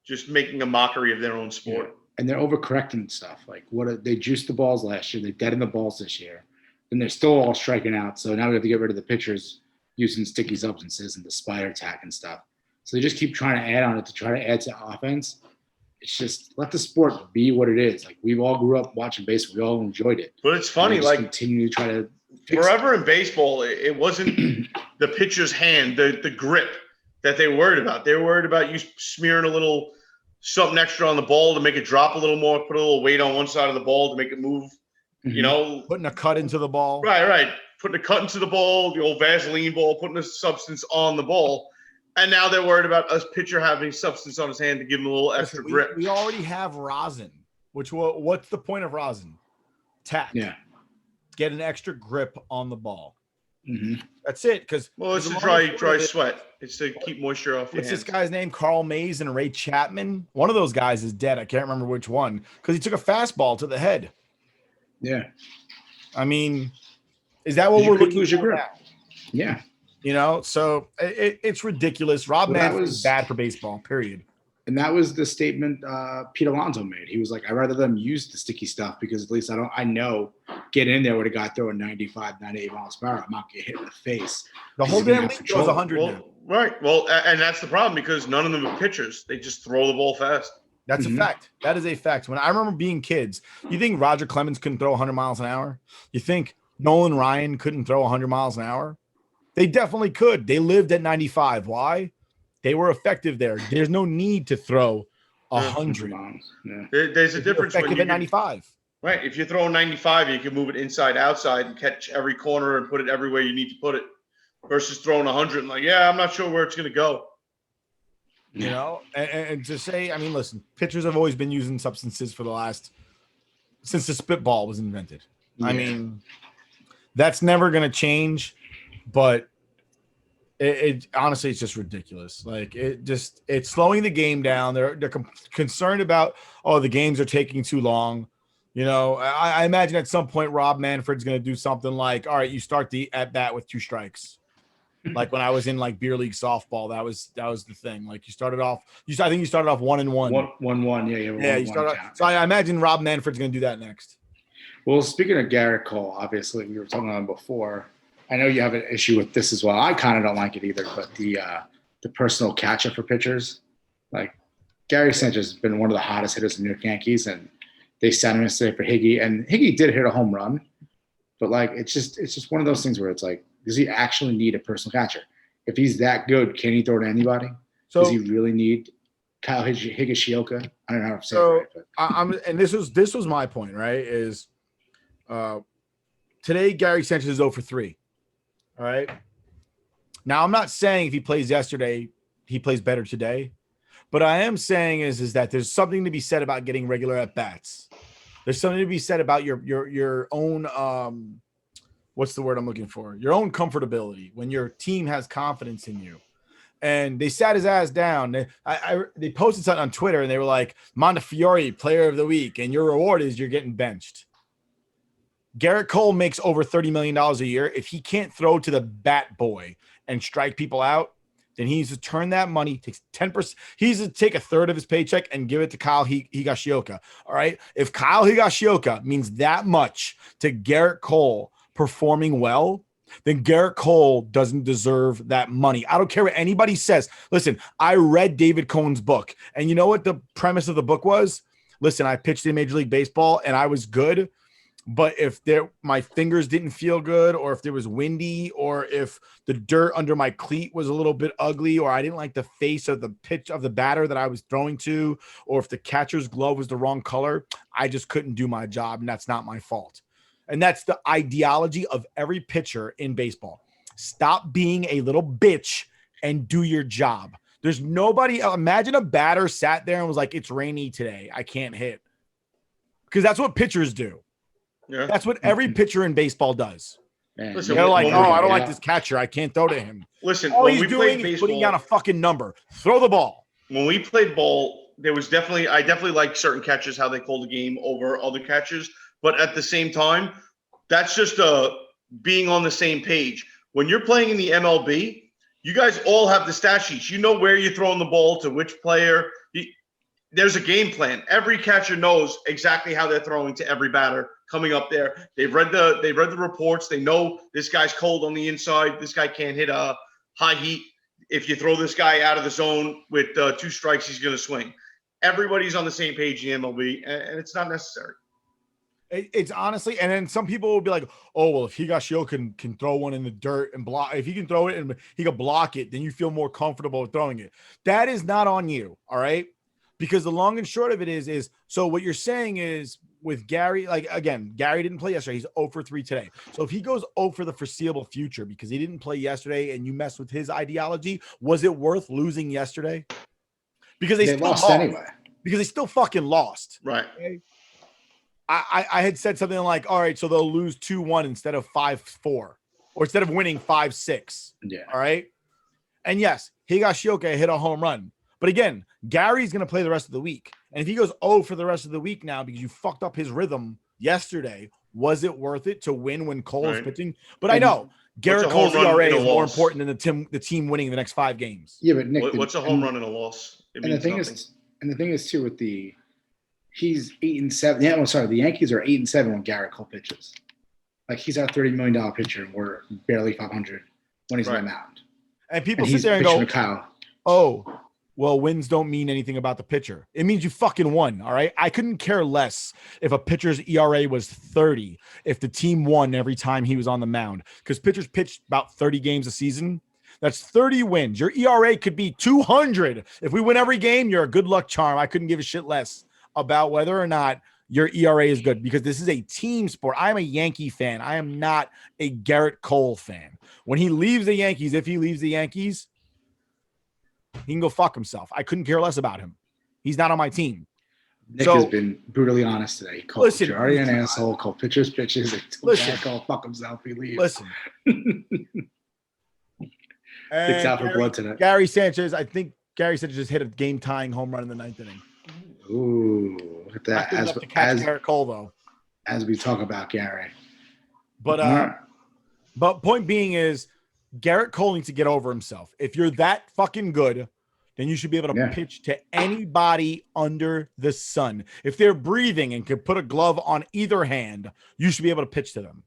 S3: just making a mockery of their own sport.
S1: Yeah. And they're overcorrecting stuff. Like, they juiced the balls last year. They deadened the balls this year. And they're still all striking out. So now we have to get rid of the pitchers using sticky substances and the spider tack and stuff. So they just keep trying to add on it to try to add to offense. It's just let the sport be what it is. Like, we've all grew up watching baseball. We all enjoyed it.
S3: But it's funny, like,
S1: continue to try to
S3: forever in baseball, it wasn't the pitcher's hand, the grip that they were worried about. They were worried about you smearing a little something extra on the ball to make it drop a little more, put a little weight on one side of the ball to make it move.
S1: Mm-hmm.
S3: You know,
S2: putting a cut into the ball.
S3: Right. Putting a cut into the ball, the old Vaseline ball, putting a substance on the ball. And now they're worried about a pitcher having substance on his hand to give him a little extra grip.
S2: We already have rosin, what's the point of rosin? Tack.
S1: Yeah.
S2: Get an extra grip on the ball. That's it. Because
S3: it's a dry sweat. It's to keep moisture off your hands.
S2: What's this guy's name? Carl Mays and Ray Chapman. One of those guys is dead. I can't remember which one because he took a fastball to the head.
S1: Yeah.
S2: I mean, is that what we're looking for now?
S1: Yeah.
S2: You know, so it's ridiculous. Rob Manfred was bad for baseball, period.
S1: And that was the statement Pete Alonso made. He was like, I'd rather them use the sticky stuff because at least I know get in there with a guy throwing 95, 98 miles per hour. I'm not getting hit in the face.
S2: The whole damn league throws 100 now.
S3: Right. Well, and that's the problem because none of them are pitchers. They just throw the ball fast.
S2: That's a fact. That is a fact. When I remember being kids, you think Roger Clemens couldn't throw 100 miles an hour? You think Nolan Ryan couldn't throw 100 miles an hour? They definitely could. They lived at 95. Why? They were effective there. There's no need to throw 100.
S3: Yeah. There's a difference.
S2: Effective at 95.
S3: Right. If you're throwing 95, you can move it inside, outside, and catch every corner and put it everywhere you need to put it. Versus throwing 100 and I'm not sure where it's going to go.
S2: You know, and to say, I mean, listen, pitchers have always been using substances since the spitball was invented. Yeah. I mean, that's never going to change, but it honestly, it's just ridiculous. Like it's slowing the game down. They're concerned about, the games are taking too long. You know, I imagine at some point Rob Manfred's going to do something like, all right, you start the at bat with 2 strikes. Like when I was in like beer league softball, that was the thing. Like you started off, I think you started off 1-1.
S1: 1-1. Yeah.
S2: You started off, so I imagine Rob Manfred's going to do that next.
S1: Well, speaking of Garrett Cole, obviously we were talking about him before. I know you have an issue with this as well. I kind of don't like it either, but the personal catcher for pitchers, like Gary Sanchez has been one of the hottest hitters in New York Yankees, and they sat him yesterday for Higgy, and Higgy did hit a home run, but like it's just one of those things where it's like, does he actually need a personal catcher? If he's that good, can he throw to anybody? So, does he really need Kyle Higashioka? I don't know how to say it right. But.
S2: And this was my point, right? Is today Gary Sanchez is 0 for 3. All right. Now I'm not saying if he plays yesterday, he plays better today. But I am saying is that there's something to be said about getting regular at bats. There's something to be said about your own what's the word I'm looking for? Your own comfortability when your team has confidence in you. And they sat his ass down. They posted something on Twitter and they were like, Montefiore, player of the week, and your reward is you're getting benched. Garrett Cole makes over $30 million a year. If he can't throw to the bat boy and strike people out, then he needs to turn that money, takes 10%. He needs to take a third of his paycheck and give it to Kyle Higashioka. All right. If Kyle Higashioka means that much to Garrett Cole performing well, then Garrett Cole doesn't deserve that money. I don't care what anybody says. Listen, I read David Cohn's book, and you know what the premise of the book was? Listen, I pitched in Major League Baseball and I was good. But if my fingers didn't feel good, or if there was windy, or if the dirt under my cleat was a little bit ugly, or I didn't like the face of the pitch of the batter that I was throwing to, or if the catcher's glove was the wrong color, I just couldn't do my job, and that's not my fault. And that's the ideology of every pitcher in baseball. Stop being a little bitch and do your job. There's nobody. Imagine a batter sat there and was like, it's rainy today, I can't hit. Because that's what pitchers do. Yeah. That's what every pitcher in baseball does. Listen, they're like, I don't like this catcher, I can't throw to him.
S3: Listen,
S2: all he's doing is putting down a fucking number. Throw the ball.
S3: When we played ball, I definitely like certain catchers, how they call the game over other catchers. But at the same time, that's just being on the same page. When you're playing in the MLB, you guys all have the stat sheets. You know where you're throwing the ball to which player. There's a game plan. Every catcher knows exactly how they're throwing to every batter coming up there. They've read the reports. They know this guy's cold on the inside. This guy can't hit a high heat. If you throw this guy out of the zone with 2 strikes, he's going to swing. Everybody's on the same page in the MLB, and it's not necessary.
S2: It's honestly, and then some people will be like, oh, well, if Higashioka can throw one in the dirt and block, if he can throw it and he can block it, then you feel more comfortable with throwing it. That is not on you, all right? Because the long and short of it is so what you're saying is with Gary, like, again, Gary didn't play yesterday. He's 0 for 3 today. So if he goes 0 for the foreseeable future because he didn't play yesterday and you mess with his ideology, was it worth losing yesterday? Because they still
S1: lost anyway.
S2: Because they still fucking lost.
S3: Right.
S2: Okay? I had said something like, all right, so they'll lose 2-1 instead of 5-4. Well, or instead of winning 5-6.
S1: Yeah.
S2: All right. And yes, Higashioka hit a home run. But again, Gary's going to play the rest of the week. And if he goes 0 for the rest of the week now because you fucked up his rhythm yesterday, was it worth it to win when Cole is pitching? But I know Garrett Cole's ERA is more important than the team winning the next 5 games.
S1: Yeah, but Nick,
S3: what's a home run and a loss?
S1: And the thing is too with he's 8-7. Yeah, the Yankees are 8-7 when Garrett Cole pitches. Like he's our $30 million pitcher, and we're barely 500 when he's on the mound.
S2: And people sit there and go,
S1: Kyle.
S2: "Oh, well, wins don't mean anything about the pitcher. It means you fucking won." All right. I couldn't care less if a pitcher's ERA was 30 if the team won every time he was on the mound, because pitchers pitch about 30 games a season. That's 30 wins. Your ERA could be 200. If we win every game, you're a good luck charm. I couldn't give a shit less about whether or not your ERA is good, because this is a team sport. I'm a Yankee fan. I am not a Garrett Cole fan. When he leaves the Yankees, if he leaves the Yankees, he can go fuck himself. I couldn't care less about him. He's not on my team.
S1: Nick has been brutally honest today. He called Jarry an asshole, called pitchers. He told Garrett Cole fuck himself. He leaves.
S2: Listen.
S1: It's out for blood tonight.
S2: Gary Sanchez, I think Gary Sanchez just hit a game-tying home run in the 9th inning.
S1: Ooh, look at that.
S2: As Garrett Cole, though.
S1: As we talk about Gary.
S2: But point being is Garrett Cole needs to get over himself. If you're that fucking good, then you should be able to pitch to anybody under the sun. If they're breathing and can put a glove on either hand, you should be able to pitch to them.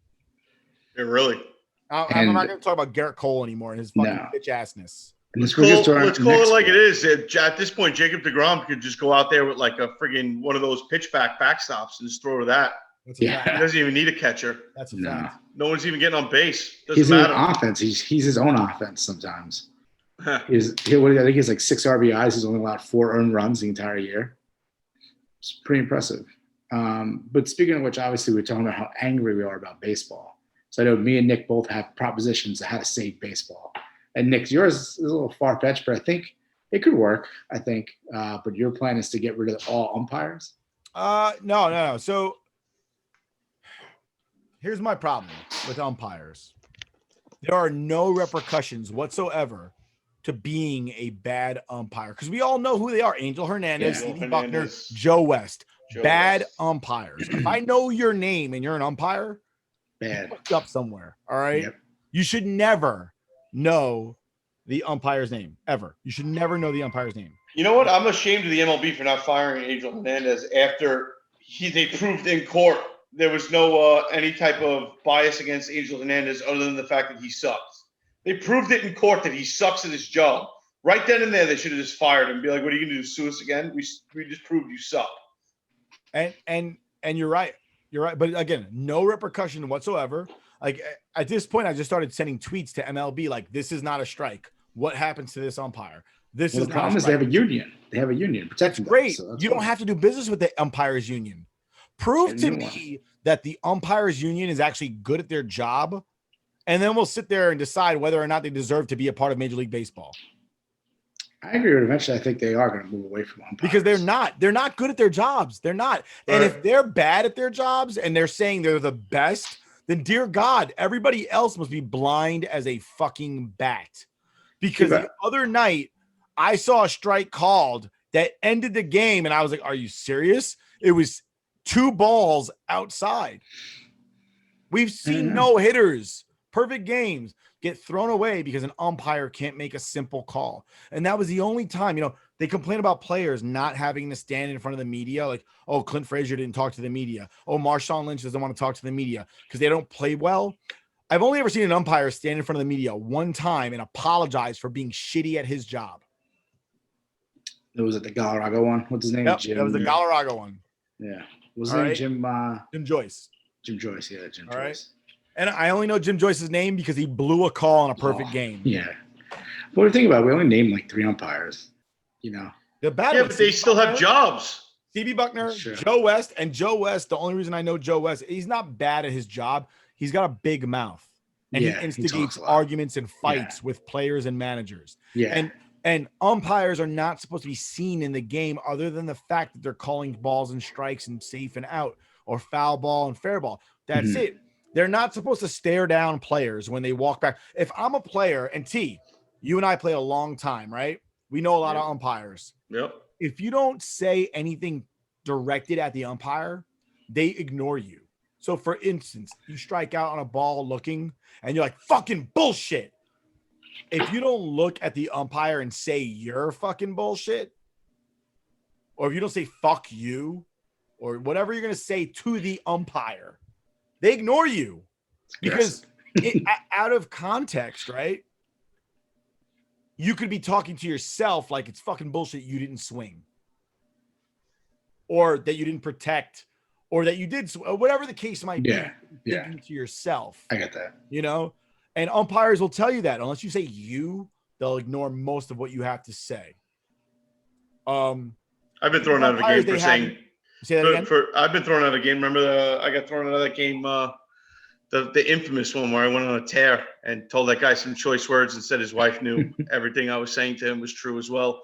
S3: Yeah, really.
S2: I'm not going to talk about Garrett Cole anymore and his fucking bitch assness.
S3: Let's call it like it is. At this point, Jacob deGrom could just go out there with like a friggin' one of those pitchback backstops and just throw to that.
S2: He
S3: doesn't even need a catcher.
S2: That's a fact.
S3: No one's even getting on base.
S1: He's an offense. He's his own offense sometimes. I think he has like 6 RBIs. He's only allowed 4 earned runs the entire year. It's pretty impressive. But speaking of which, obviously we're talking about how angry we are about baseball. So I know me and Nick both have propositions on how to save baseball. And Nick, yours is a little far-fetched, but I think it could work, I think. But your plan is to get rid of all umpires?
S2: No. So here's my problem with umpires. There are no repercussions whatsoever to being a bad umpire, because we all know who they are. Angel Hernandez, Stevie Buckner, Joe West. Bad umpires. If I know your name and you're an umpire,
S1: bad.
S2: Fucked up somewhere, all right?
S1: Yep.
S2: You should never know the umpire's name, ever. You should never know the umpire's name.
S3: You know what? I'm ashamed of the MLB for not firing Angel Hernandez after they proved in court there was no any type of bias against Angel Hernandez other than the fact that he sucks. They proved it in court that he sucks at his job. Right then and there, they should have just fired him and be like, what are you going to do, sue us again? We just proved you suck.
S2: And you're right. You're right. But again, no repercussion whatsoever. Like at this point, I just started sending tweets to MLB like, this is not a strike. What happens to this umpire? The
S1: problem is they have a union. They have a union protecting them.
S2: Great. So you don't have to do business with the umpires union. Prove to me that the umpires union is actually good at their job, and then we'll sit there and decide whether or not they deserve to be a part of Major League Baseball.
S1: I agree. But eventually, I think they are going to move away from umpires
S2: because they're not good at their jobs. They're not. And if they're bad at their jobs and they're saying they're the best, then dear God, everybody else must be blind as a fucking bat. Because the other night I saw a strike called that ended the game, and I was like, "Are you serious?" It was 2 balls outside. We've seen no hitters, perfect games, get thrown away because an umpire can't make a simple call. And that was the only time, they complain about players not having to stand in front of the media. Like, oh, Clint Frazier didn't talk to the media. Oh, Marshawn Lynch doesn't want to talk to the media because they don't play well. I've only ever seen an umpire stand in front of the media one time and apologize for being shitty at his job.
S1: It was at the Galarraga one. What's his name?
S2: Yep, that was the Galarraga one.
S1: Yeah. Was his name
S2: Jim Joyce.
S1: Jim Joyce, yeah, Jim Joyce.
S2: Right. And I only know Jim Joyce's name because he blew a call in a perfect game.
S1: Yeah. What do you think about it? We only named like 3 umpires,
S2: They're bad.
S3: Yeah, but they still have jobs.
S2: Stevie Buckner, Joe West, and Joe West. The only reason I know Joe West, he's not bad at his job. He's got a big mouth, and he instigates arguments and fights with players and managers.
S1: Yeah.
S2: And umpires are not supposed to be seen in the game other than the fact that they're calling balls and strikes and safe and out or foul ball and fair ball. That's it. They're not supposed to stare down players when they walk back. If I'm a player, and T, you and I play a long time, right? We know a lot of umpires.
S3: Yep.
S2: If you don't say anything directed at the umpire, they ignore you. So, for instance, you strike out on a ball looking, and you're like, fucking bullshit. If you don't look at the umpire and say you're fucking bullshit, or if you don't say fuck you, or whatever you're going to say to the umpire, they ignore you because out of context, right? You could be talking to yourself like it's fucking bullshit you didn't swing, or that you didn't protect, or that you did, or whatever the case might be. Thinking to yourself.
S1: I get that.
S2: You know, and umpires will tell you that unless you say you, they'll ignore most of what you have to say. I've
S3: been thrown out of a game for saying.
S2: Say that again?
S3: I've been thrown out of a game. Remember, I got thrown out of that game, the infamous one where I went on a tear and told that guy some choice words and said his wife knew everything I was saying to him was true as well.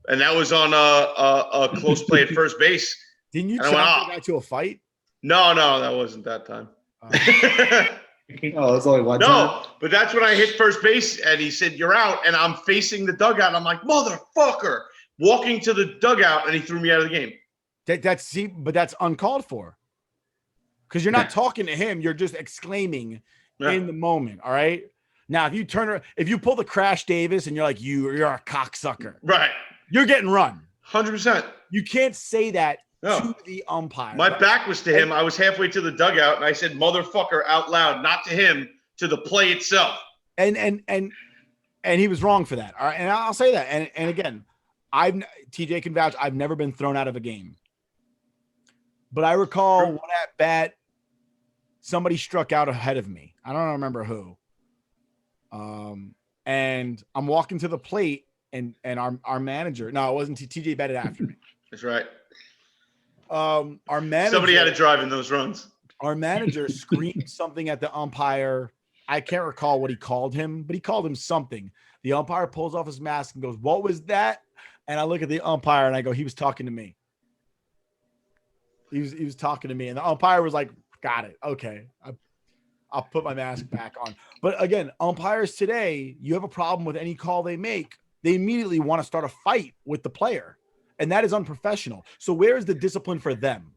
S3: And that was on a close play at first base.
S2: Didn't you challenge the guy to a fight?
S3: No, that wasn't that time.
S1: Oh, it's only one time?
S3: No, but that's when I hit first base and he said, "You're out." And I'm facing the dugout. And I'm like, motherfucker, walking to the dugout, and he threw me out of the game.
S2: But that's uncalled for. Because you're not talking to him, you're just exclaiming in the moment. All right. Now, if you pull the Crash Davis and you're like, you're a cocksucker,
S3: right?
S2: You're getting run.
S3: 100%.
S2: You can't say that to the umpire.
S3: My back was to him. I was halfway to the dugout, and I said "motherfucker" out loud, not to him, to the play itself.
S2: And he was wrong for that. All right, and I'll say that. And again, TJ can vouch. I've never been thrown out of a game. But I recall one at bat, somebody struck out ahead of me. I don't remember who. And I'm walking to the plate, and our manager. No, it wasn't TJ batted after me.
S3: That's right.
S2: Our manager.
S3: Somebody had to drive in those runs.
S2: Our manager screamed something at the umpire. I can't recall what he called him, but he called him something. The umpire pulls off his mask and goes, "What was that?" And I look at the umpire and I go, "He was talking to me." He was talking to me, and the umpire was like, "Got it. Okay. I'll put my mask back on." But again, umpires today, you have a problem with any call they make, they immediately want to start a fight with the player, and that is unprofessional. So where is the discipline for them?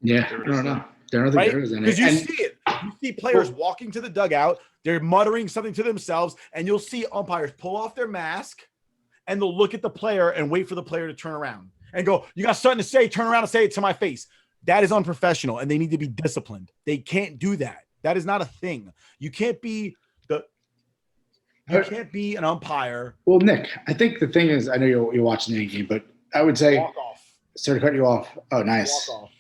S1: Yeah, I don't know.
S2: Right? Because you see it. You see players walking to the dugout, they're muttering something to themselves, and you'll see umpires pull off their mask, and they'll look at the player and wait for the player to turn around and go, "You got something to say, turn around and say it to my face." That is unprofessional, and they need to be disciplined. They can't do that. That is not a thing. You can't be an umpire.
S1: Well, Nick, I think the thing is, I know you're watching the game, but I would say,
S2: walk off.
S1: Sorry to cut you off. Oh, nice.
S2: Walk off.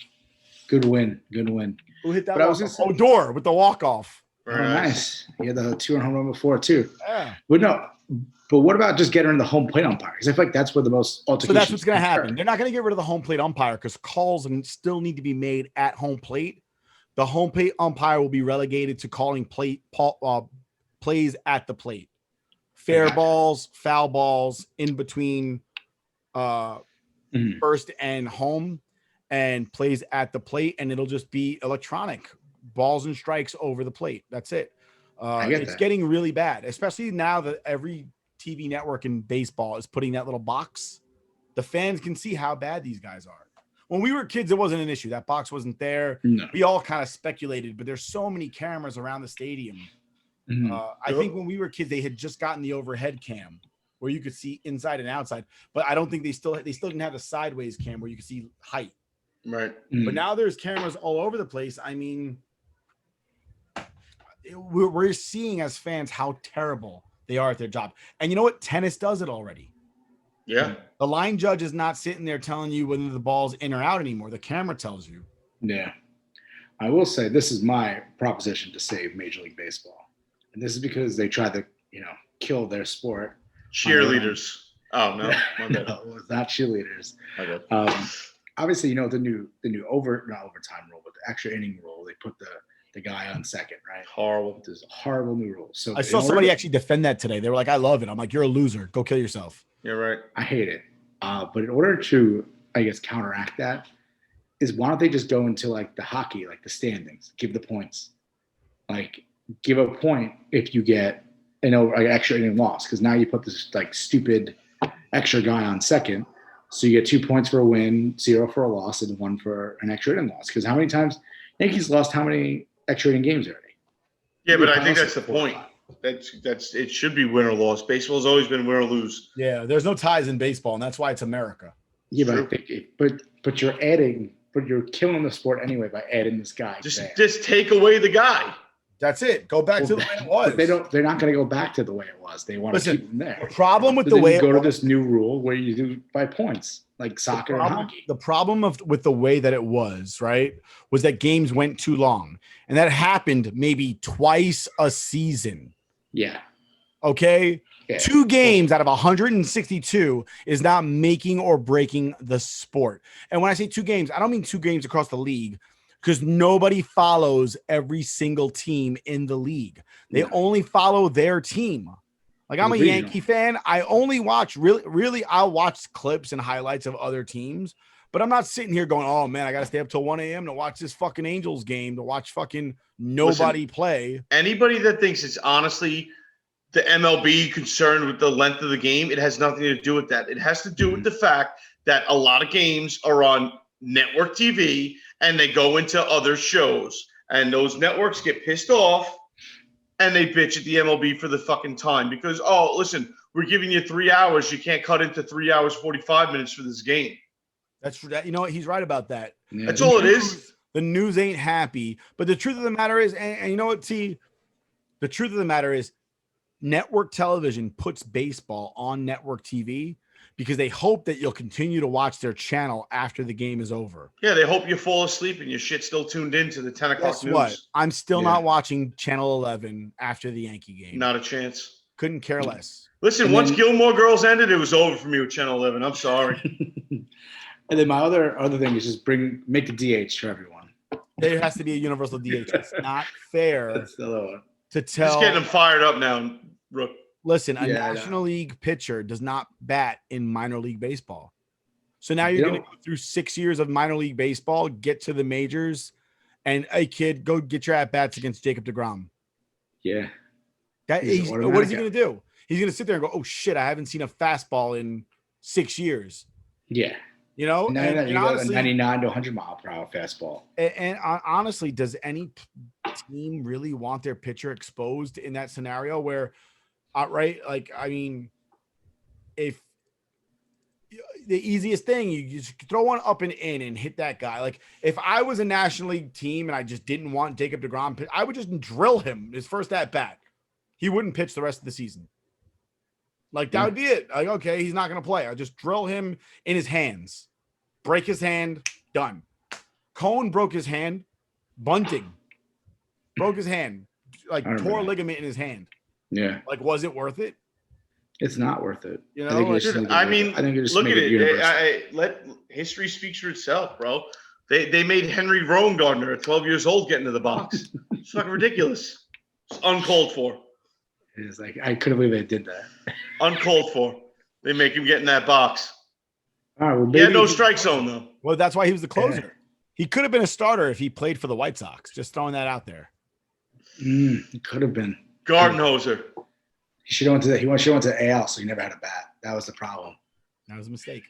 S1: Good win.
S2: Who hit that?
S1: But I was just
S2: Odor with the walk off.
S1: Oh, nice. You had the 2-run home run before too.
S2: Yeah.
S1: But what about just getting rid of the home plate umpire? Because I feel like that's where the most altercations.
S2: So that's what's going to happen. They're not going to get rid of the home plate umpire because calls still need to be made at home plate. The home plate umpire will be relegated to calling plays at the plate. Fair balls, foul balls in between first and home, and plays at the plate, and it'll just be electronic balls and strikes over the plate. That's it. It's getting really bad, especially now that every TV network in baseball is putting that little box. The fans can see how bad these guys are. When we were kids, it wasn't an issue. That box wasn't there. No. We all kind of speculated, but there's so many cameras around the stadium. I think when we were kids, they had just gotten the overhead cam where you could see inside and outside, but I don't think they still didn't have the sideways cam where you could see height.
S3: Right.
S2: But now there's cameras all over the place. I mean, we're seeing as fans how terrible they are at their job. And you know what? Tennis does it already.
S3: Yeah.
S2: The line judge is not sitting there telling you whether the ball's in or out anymore. The camera tells you.
S1: Yeah. I will say this is my proposition to save Major League Baseball. And this is because they tried to, kill their sport.
S3: Cheerleaders. Oh, no.
S1: No, it's not cheerleaders.
S3: Okay.
S1: Obviously, the new not overtime rule, but the extra inning rule, they put the guy on second, right?
S3: Horrible.
S1: There's a horrible new rule. So
S2: I saw somebody actually defend that today. They were like, "I love it." I'm like, "You're a loser. Go kill yourself."
S3: You're right.
S1: I hate it. But in order to, I guess, counteract that, is why don't they just go into like the hockey, like the standings, give the points. like give a point if you get an extra inning loss, because now you put this like stupid extra guy on second, so you get 2 points for a win, 0 for a loss, and 1 for an extra inning loss. Because how many times Yankees lost how many extra inning games already?
S3: Yeah, but I think that's the point. That's it should be win or loss. Baseball's always been win or lose.
S2: Yeah, there's no ties in baseball, and that's why it's America.
S1: Yeah, but I think but you're killing the sport anyway by adding this guy.
S3: Just take away the guy.
S2: That's it. Go back to the way it was.
S1: But they're not going to go back to the way it was. They want to keep them there.
S2: The problem with
S1: but
S2: the
S1: then
S2: way
S1: you go to this new rule where you do by points, like soccer and hockey.
S2: The problem with the way that it was, right, was that games went too long, and that happened maybe twice a season.
S1: Yeah.
S2: Okay.
S1: Yeah.
S2: 2 games out of 162 is not making or breaking the sport. And when I say 2 games, I don't mean 2 games across the league, because nobody follows every single team in the league. They only follow their team. Like, I'm a Yankee fan. I only watch really, I'll watch clips and highlights of other teams, but I'm not sitting here going, oh man, I got to stay up till 1 a.m. to watch this fucking Angels game, to watch fucking nobody play.
S3: Anybody that thinks it's honestly the MLB concerned with the length of the game, it has nothing to do with that. It has to do with the fact that a lot of games are on network TV and they go into other shows, and those networks get pissed off and they bitch at the MLB for the fucking time because, oh, listen, we're giving you 3 hours. You can't cut into 3 hours, 45 minutes for this game.
S2: That's that. You know what? He's right about that.
S1: Yeah.
S3: That's all it is.
S2: The news ain't happy, but the truth of the matter is, and you know what, T? The truth of the matter is, network television puts baseball on network TV because they hope that you'll continue to watch their channel after the game is over.
S3: Yeah, they hope you fall asleep and your shit's still tuned in to the 10 o'clock
S2: Guess
S3: news.
S2: what? I'm still not watching Channel 11 after the Yankee game.
S3: Not a chance.
S2: Couldn't care less.
S3: Listen, once Gilmore Girls ended, it was over for me with Channel 11. I'm sorry.
S1: And then my other thing is just make the DH for everyone.
S2: There has to be a universal DH. It's not fair
S1: That's the other one.
S2: to tell.
S3: Just getting them fired up now, Rook.
S2: Listen, a National League pitcher does not bat in minor league baseball. So now you're going to go through 6 years of minor league baseball, get to the majors, and hey, kid, go get your at-bats against Jacob deGrom.
S1: Yeah.
S2: What is he going to do? He's going to sit there and go, oh, shit, I haven't seen a fastball in 6 years.
S1: Yeah.
S2: You know?
S1: And honestly, a 99 to 100 mile per hour fastball.
S2: And honestly, does any team really want their pitcher exposed in that scenario where – right? Like, I mean, if the easiest thing, you just throw one up and in and hit that guy. Like, if I was a National League team and I just didn't want Jacob deGrom, I would just drill him his first at bat. He wouldn't pitch the rest of the season. Like, that would be it. Like, okay, he's not going to play. I'll just drill him in his hands, break his hand, done. Cohen broke his hand, bunting, broke his hand, like tore a ligament in his hand.
S1: Yeah.
S2: Like, was it worth it?
S1: It's not worth it.
S2: You know,
S3: I think you just look at it. Let history speak for itself, bro. They made Henry Rowengartner at 12 years old get into the box. It's fucking ridiculous. It's uncalled for.
S1: It is like, I couldn't believe they did that.
S3: Uncalled for. They make him get in that box.
S1: All right, well,
S3: he had no strike zone, though.
S2: Well, that's why he was the closer. Yeah. He could have been a starter if he played for the White Sox. Just throwing that out there.
S1: He could have been.
S3: Gardenhoser.
S1: He should have went to AL, so he never had a bat. That was the problem.
S2: That was a mistake.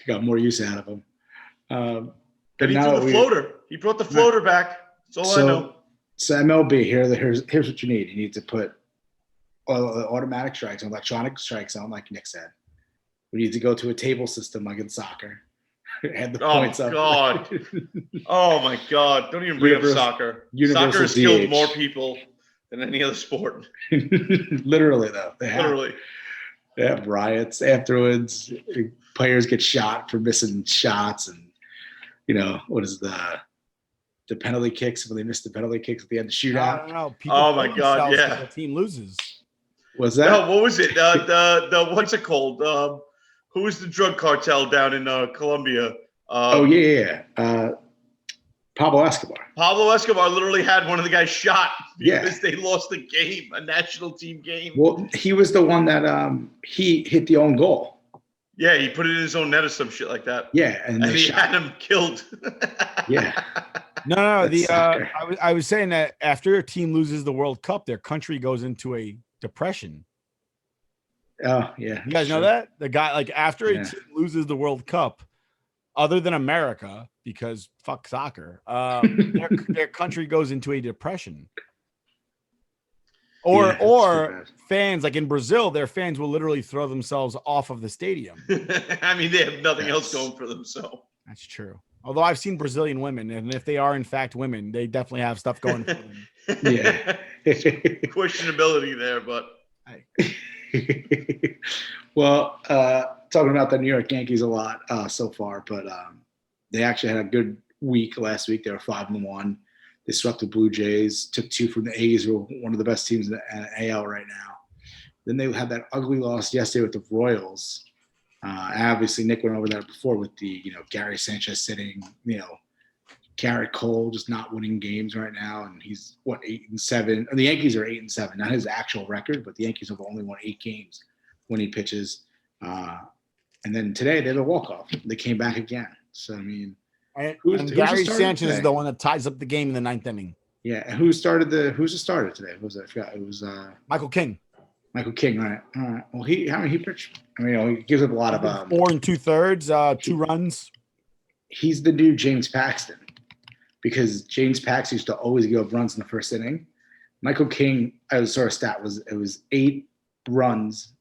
S1: Got more use out of him.
S3: But he threw the floater. He brought the floater back. That's all I know.
S1: So MLB, here's what you need. You need to put automatic strike zone, electronic strike zone, like Nick said. We need to go to a table system like in soccer. Add the points up.
S3: Oh my God! Don't even bring up soccer. Soccer has killed more people than any other sport.
S1: Literally, though. They have riots afterwards. Players get shot for missing shots, and what is the penalty kicks when they miss the penalty kicks at the end of the shootout?
S2: I don't know.
S3: Oh my God! Yeah,
S2: the team loses.
S1: Was that?
S3: No, what was it? The what's it called? Who was the drug cartel down in Colombia?
S1: Pablo Escobar.
S3: Pablo Escobar literally had one of the guys shot because they lost the game, a national team game.
S1: Well, he was the one that he hit the own goal.
S3: Yeah, he put it in his own net or some shit like that.
S1: Yeah, and
S3: he had him killed.
S1: Yeah.
S2: No.
S1: That's soccer.
S2: I was saying that after a team loses the World Cup, their country goes into a depression.
S1: Oh yeah.
S2: You guys know that? The guy, like, after a
S1: Yeah.
S2: team loses the World Cup, other than America, because fuck soccer, their country goes into a depression. Or fans, like in Brazil, their fans will literally throw themselves off of the stadium.
S3: I mean, they have nothing else going for themselves.
S2: That's true. Although I've seen Brazilian women, and if they are in fact women, they definitely have stuff going for them.
S1: Yeah.
S3: Questionability there, but
S1: well, talking about the New York Yankees a lot so far, but they actually had a good week last week. They were 5-1. They swept the Blue Jays, took 2 from the A's, who are one of the best teams in the AL right now. Then they had that ugly loss yesterday with the Royals. Obviously, Nick went over that before with the, Gary Sanchez sitting, Garrett Cole just not winning games right now. And he's, 8-7? And the Yankees are 8-7, not his actual record, but the Yankees have only won 8 games when he pitches. And then today they had a walk-off. They came back again. So, I mean,
S2: and Gary Sanchez is the one that ties up the game in the 9th inning.
S1: Yeah. And who's the starter today? Who was that? I forgot. It was
S2: Michael King.
S1: Michael King, right? All right. Well, he pitched. I mean, he gives up a lot of
S2: 4 2/3, 2 runs.
S1: He's the new James Paxton, because James Paxton used to always give up runs in the first inning. Michael King, I saw a stat, it was 8 runs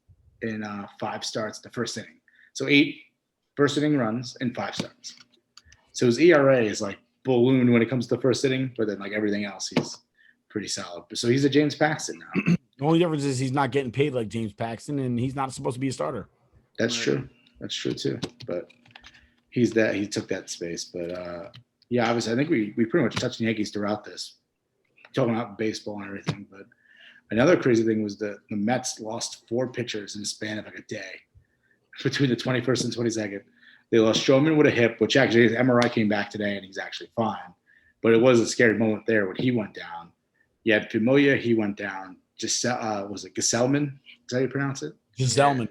S1: in 5 starts the first inning. So 8 first inning runs in 5 starts. So his ERA is like balloon when it comes to the first inning, but then like everything else, he's pretty solid. So he's a James Paxton now.
S2: The only difference is he's not getting paid like James Paxton, and he's not supposed to be a starter.
S1: That's true. That's true too. But he took that space. But yeah, obviously, I think we pretty much touched the Yankees throughout this, talking about baseball and everything. But another crazy thing was the Mets lost 4 pitchers in the span of like a day between the 21st and 22nd. They lost Stroman with a hip, which actually his MRI came back today, and he's actually fine. But it was a scary moment there when he went down. You had Familia, he went down. Was it Gesellman? Is that how you pronounce it?
S2: Gesellman.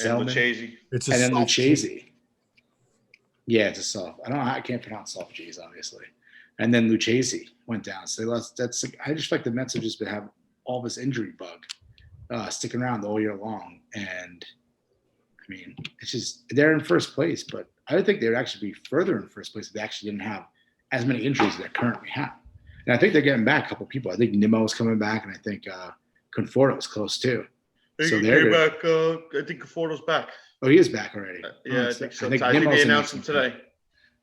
S3: And Lucchesi.
S2: It's
S1: and then Lucchesi. Yeah, it's a soft. I can't pronounce soft G's, obviously. And then Lucchesi went down. So they lost. I just feel like the Mets have just been having all this injury bug sticking around all year long. And I mean, it's just they're in first place, but I would think they would actually be further in first place if they actually didn't have as many injuries as they currently have. And I think they're getting back a couple people. I think Nimmo's coming back, and I think Conforto's close too.
S3: So they're back. I think Conforto's back.
S1: Oh, he is back already.
S3: Yeah, I think so. I think they announced him today.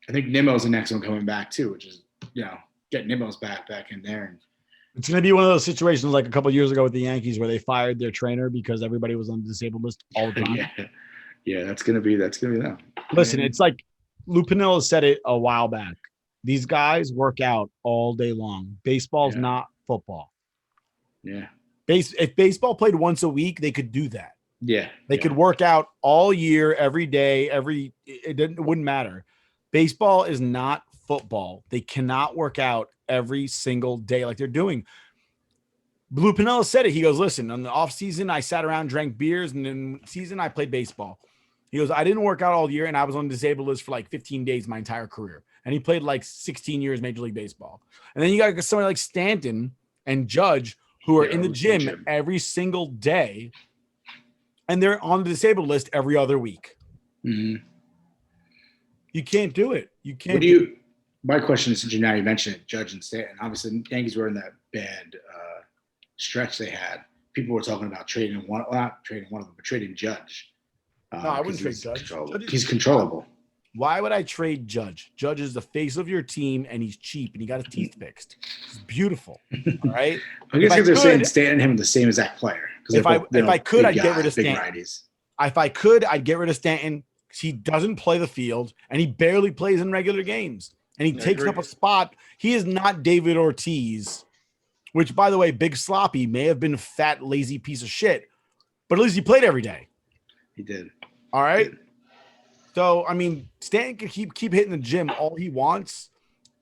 S1: I think Nimmo's the next one coming back too, which is get Nimmo's back in there. And
S2: it's going to be one of those situations like a couple of years ago with the Yankees where they fired their trainer because everybody was on the disabled list all the time.
S1: Yeah, that's gonna be them.
S2: Listen, it's like Lou Piniella said it a while back. These guys work out all day long. Baseball's not football.
S1: Yeah.
S2: If baseball played once a week, they could do that.
S1: Yeah.
S2: They could work out all year, every day, it wouldn't matter. Baseball is not football. They cannot work out every single day like they're doing. Lou Piniella said it. He goes, listen, on the off season, I sat around, drank beers, and in season, I played baseball. He goes, I didn't work out all year, and I was on the disabled list for like 15 days my entire career. And he played like 16 years Major League Baseball. And then you got somebody like Stanton and Judge who are in the gym every single day, and they're on the disabled list every other week.
S1: Mm-hmm.
S2: You can't do it. You can't.
S1: My question is, since you mentioned it, Judge and Stanton, obviously the Yankees were in that bad stretch they had. People were talking about trading one, well, not trading one of them, but trading Judge.
S2: No, I wouldn't trade Judge.
S1: He's controllable.
S2: Why would I trade Judge? Judge is the face of your team, and he's cheap, and he got his teeth fixed. He's beautiful. All right.
S1: I guess because they're saying Stanton and him are the same exact player.
S2: If I could, I'd get rid of Stanton.
S1: Righties.
S2: If I could, I'd get rid of Stanton because he doesn't play the field, and he barely plays in regular games, and he takes up a spot. He is not David Ortiz, which, by the way, Big Sloppy may have been a fat, lazy piece of shit, but at least he played every day.
S1: He did.
S2: All right. So, I mean, Stanton can keep hitting the gym all he wants.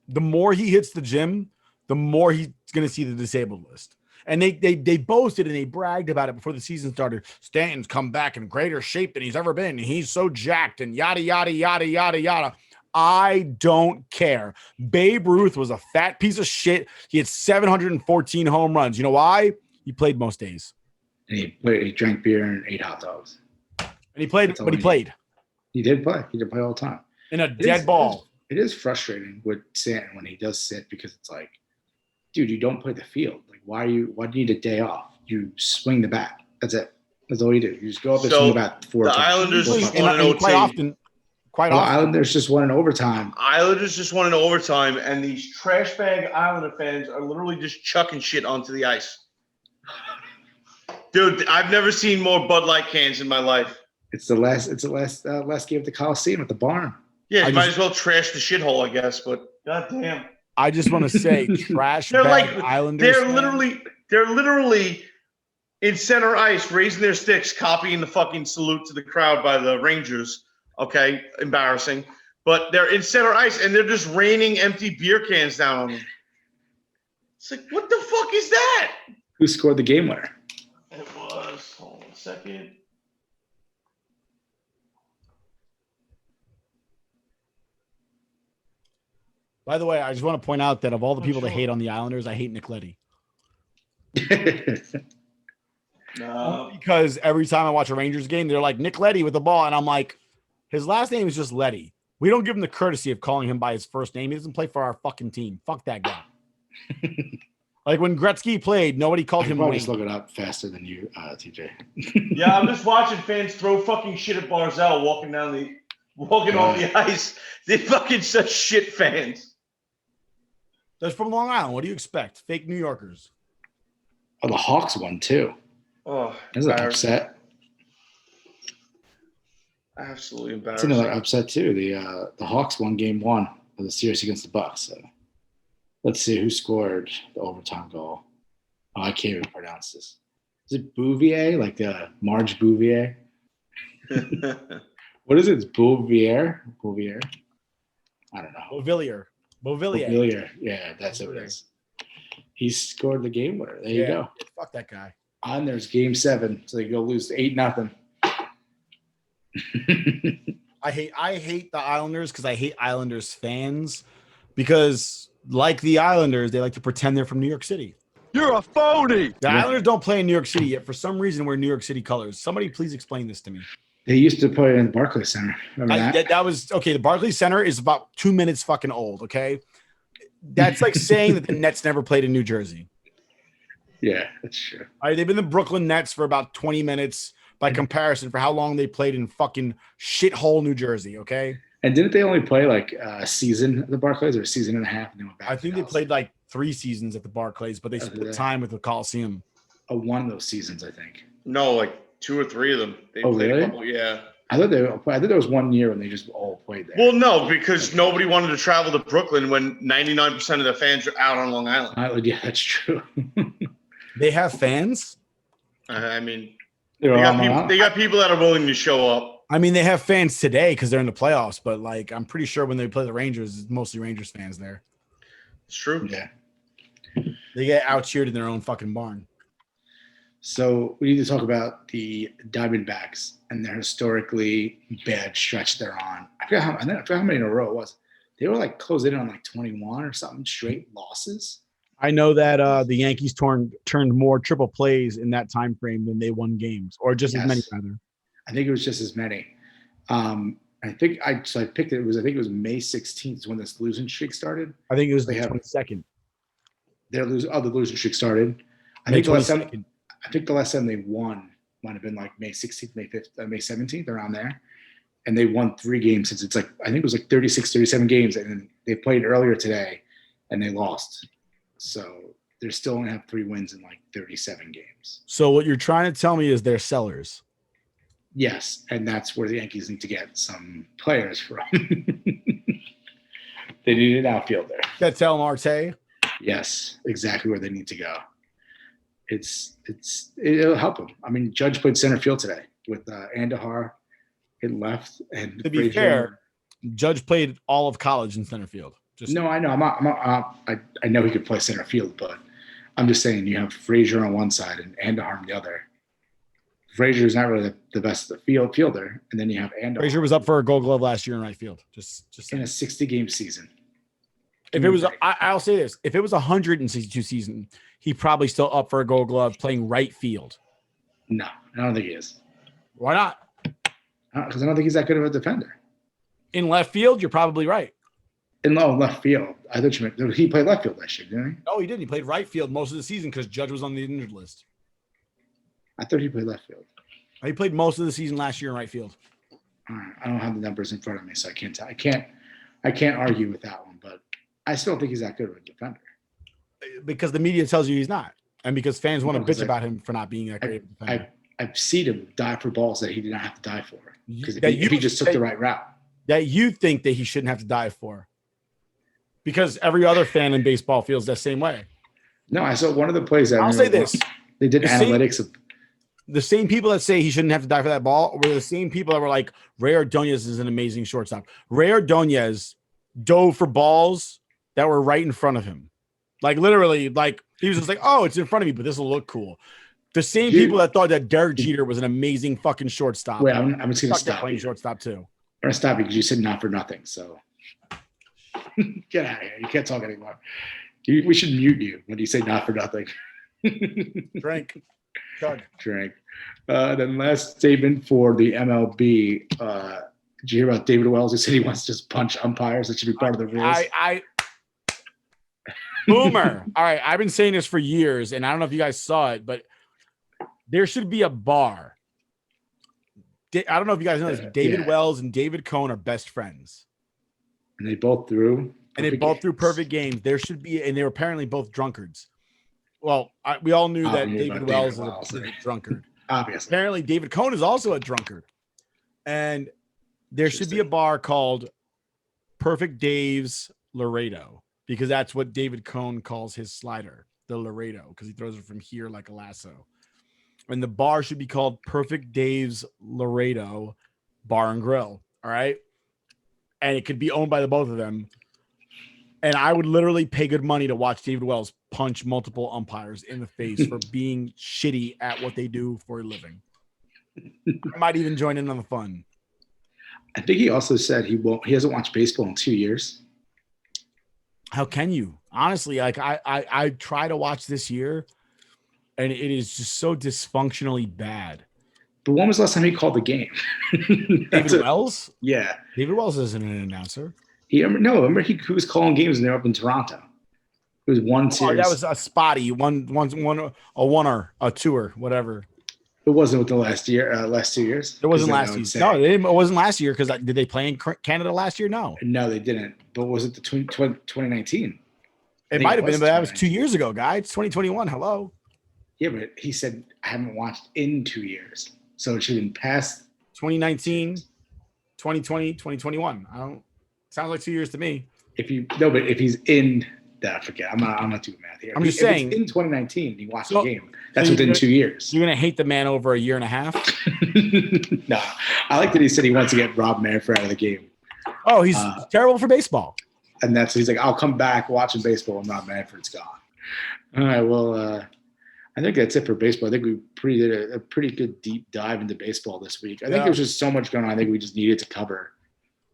S2: The more he hits the gym, the more he's going to see the disabled list. And they boasted and they bragged about it before the season started. Stanton's come back in greater shape than he's ever been. And he's so jacked and yada, yada, yada, yada, yada. I don't care. Babe Ruth was a fat piece of shit. He had 714 home runs. You know why? He played most days.
S1: And he drank beer and ate hot dogs.
S2: And he played, but he played.
S1: He did play. He did play all the time.
S2: In a dead ball.
S1: It is frustrating with Stanton when he does sit because it's like, dude, you don't play the field. Like, why do you need a day off? You swing the bat. That's it. That's all you do. You just go up and swing the bat 4 times.
S3: The Islanders just won in
S2: OT. Quite often.
S1: Islanders just won in overtime.
S3: Islanders just won in overtime, and these trash bag Islander fans are literally just chucking shit onto the ice. Dude, I've never seen more Bud Light cans in my life.
S1: It's the last game at the Coliseum at the barn.
S3: Yeah, you might as well trash the shithole, I guess. But goddamn,
S2: I just want to say, trash bag Islanders.
S3: They're literally in center ice, raising their sticks, copying the fucking salute to the crowd by the Rangers. Okay, embarrassing. But they're in center ice, and they're just raining empty beer cans down on them. It's like, what the fuck is that?
S1: Who scored the game winner?
S3: It was. Hold on a second.
S2: By the way, I just want to point out that of all the people that hate on the Islanders, I hate Nick Leddy.
S3: No.
S2: Because every time I watch a Rangers game, they're like, Nick Leddy with the ball. And I'm like, his last name is just Leddy. We don't give him the courtesy of calling him by his first name. He doesn't play for our fucking team. Fuck that guy. Like when Gretzky played, nobody called him Wayne.
S1: Just look it up faster than you, TJ.
S3: Yeah, I'm just watching fans throw fucking shit at Barzell walking on the ice. They're fucking such shit fans.
S2: That's from Long Island. What do you expect? Fake New Yorkers.
S1: Oh, the Hawks won too.
S3: Oh,
S1: that's an upset.
S3: Absolutely embarrassing.
S1: It's another upset too. The Hawks won game 1 of the series against the Bucks. So let's see who scored the overtime goal. Oh, I can't even pronounce this. Is it Bouvier? Like Marge Bouvier? What is it? It's Bouvier? I don't know.
S2: Beauvillier.
S1: Yeah, that's what it is. He scored the game winner. There you go.
S2: Fuck that guy.
S1: And there's game 7, so they go lose 8-0.
S2: I hate the Islanders because I hate Islanders fans because, like the Islanders, they like to pretend they're from New York City.
S4: You're a phony.
S2: The Islanders don't play in New York City yet. For some reason, we're New York City colors. Somebody please explain this to me.
S1: They used to play in the Barclays Center. Remember that?
S2: That was okay. The Barclays Center is about 2 minutes fucking old. Okay, that's like saying that the Nets never played in New Jersey.
S1: Yeah, that's true.
S2: All right, they've been the Brooklyn Nets for about 20 minutes by comparison for how long they played in fucking shithole New Jersey. Okay.
S1: And didn't they only play like a season at the Barclays or a season and a half? And they went back.
S2: I think they played like 3 seasons at the Barclays, but they split time with the Coliseum.
S1: One of those seasons, I think.
S3: No, like 2 or 3 of them. They played
S1: really?
S3: a couple, yeah.
S1: I thought there was 1 year when they just all played there.
S3: Well, no, because nobody wanted to travel to Brooklyn when 99% of the fans are out on Long Island.
S1: Yeah, that's true.
S2: They have fans?
S3: I mean,
S1: they
S3: got people that are willing to show up.
S2: I mean, they have fans today because they're in the playoffs, but like I'm pretty sure when they play the Rangers, it's mostly Rangers fans there.
S3: It's true.
S1: Yeah.
S2: They get out-cheered in their own fucking barn.
S1: So we need to talk about the Diamondbacks and their historically bad stretch they're on. I forgot how many in a row it was. They were like closed in on like 21 or something straight losses.
S2: I know that the Yankees turned more triple plays in that time frame than they won games, or just as many rather.
S1: I think it was just as many. I picked it. I think it was May 16th when this losing streak started.
S2: I think it was the 22nd.
S1: The losing streak started. I think the last time they won might have been like May 16th, May 5th, May 17th, around there. And they won 3 games since it's like, I think it was like 36, 37 games. And then they played earlier today and they lost. So they still only have 3 wins in like 37 games.
S2: So what you're trying to tell me is they're sellers.
S1: Yes. And that's where the Yankees need to get some players from. They need an outfielder.
S2: Ketel Marte?
S1: Yes, exactly where they need to go. It'll help them. I mean, Judge played center field today with Andahar hit left, and
S2: to be fair, Judge played all of college in center field.
S1: No, I know. I know he could play center field, but I'm just saying you have Frazier on one side and Andahar on the other. Frazier's not really the best fielder, and then you have Andor.
S2: Frazier was up for a Gold Glove last year in right field. Just
S1: in a 60-game season.
S2: If it was, I'll say this: if it was 162 season, he probably still up for a Gold Glove playing right field.
S1: No, I don't think he is.
S2: Why not?
S1: Because I don't think he's that good of a defender.
S2: In left field, you're probably right.
S1: In left field, I thought you meant he played left field last year, didn't he?
S2: No, he didn't. He played right field most of the season because Judge was on the injured list.
S1: I thought he played left field.
S2: He played most of the season last year in right field.
S1: All right. I don't have the numbers in front of me, so I can't tell. I can't argue with that one, but I still think he's that good of a defender.
S2: Because the media tells you he's not, and because fans want to bitch about him for not being that great of a defender.
S1: I've seen him die for balls that he did not have to die for. Because if he just took the right route.
S2: That you think that he shouldn't have to die for. Because every other fan in baseball feels that same way.
S1: No, I saw one of the plays.
S2: I'll say this.
S1: They did analytics of
S2: the same people that say he shouldn't have to die for that ball were the same people that were like, Ray Ordonez is an amazing shortstop. Ray Ordonez dove for balls that were right in front of him. Like literally, like he was just like, oh, it's in front of me, but this will look cool. The same people that thought that Derek Jeter was an amazing fucking shortstop.
S1: Wait, I'm just going to stop
S2: playing
S1: you.
S2: shortstop too.
S1: I'm going to stop you because you said not for nothing. So get out of here. You can't talk anymore. We should mute you when you say not for nothing.
S2: Drink. Chug.
S1: Drink. Then last statement for the MLB. Did you hear about David Wells? He said he wants to just punch umpires. That should be part of the rules.
S2: Boomer. All right. I've been saying this for years, and I don't know if you guys saw it, but there should be a bar. I don't know if you guys know this. David Wells and David Cohn are best friends.
S1: And they both threw.
S2: Threw perfect games. There should be, and they were apparently both drunkards. Well, we all knew that David Wells is a drunkard.
S1: Obviously.
S2: Apparently, David Cohn is also a drunkard. And there should be a bar called Perfect Dave's Laredo, because that's what David Cohn calls his slider, the Laredo, because he throws it from here like a lasso. And the bar should be called Perfect Dave's Laredo Bar and Grill. All right. And it could be owned by the both of them. And I would literally pay good money to watch David Wells punch multiple umpires in the face for being shitty at what they do for a living. I might even join in on the fun.
S1: I think he also said he hasn't watched baseball in 2 years.
S2: How can you? Honestly, like I try to watch this year, and it is just so dysfunctionally bad.
S1: But when was the last time he called the game?
S2: David Wells?
S1: Yeah.
S2: David Wells isn't an announcer.
S1: Remember he was calling games when they were up in Toronto. It was one series.
S2: That was a spotty, a tour, whatever.
S1: It wasn't with the last 2 years.
S2: It wasn't last season. No, it wasn't last year because did they play in Canada last year? No.
S1: No, they didn't. But was it the 2019?
S2: It might have been, but that was 2 years ago, guy. It's 2021. Hello.
S1: Yeah, but he said I haven't watched in 2 years. So it should have been past
S2: 2019, 2020, 2021. Sounds like 2 years to me.
S1: If he's in that, forget. I'm not doing math here.
S2: I'm just saying
S1: in 2019 he watched the game. That's within 2 years.
S2: You're gonna hate the man over a year and a half.
S1: No, I like that he said he wants to get Rob Manfred out of the game.
S2: Oh, he's terrible for baseball.
S1: And he's like, I'll come back watching baseball when Rob Manfred's gone. All right, well, I think that's it for baseball. I think we did a pretty good deep dive into baseball this week. I think there's just so much going on. I think we just needed to cover,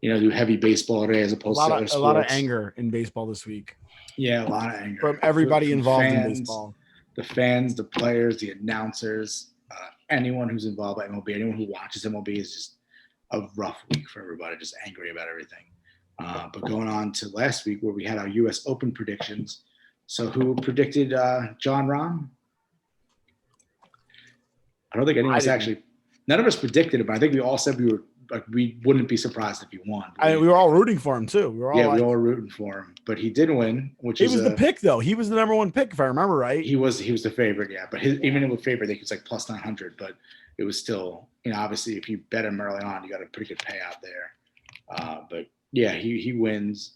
S1: do heavy baseball today as opposed to other sports.
S2: A lot of anger in baseball this week.
S1: Yeah, a lot of anger.
S2: From everybody involved in baseball.
S1: The fans, the players, the announcers, anyone who's involved by MLB, anyone who watches MLB is just a rough week for everybody, just angry about everything. But going on to last week where we had our U.S. Open predictions. So who predicted John Rahm? I don't think any of us none of us predicted it, but I think we all said we wouldn't be surprised if he won.
S2: We were all rooting for him too. We were all rooting for him, but he did win, he was the pick though. He was the number one pick, if I remember right.
S1: He was the favorite, yeah. But even with favorite, I think he was like plus 900, but it was still, obviously if you bet him early on, you got a pretty good payout there. But yeah, he wins.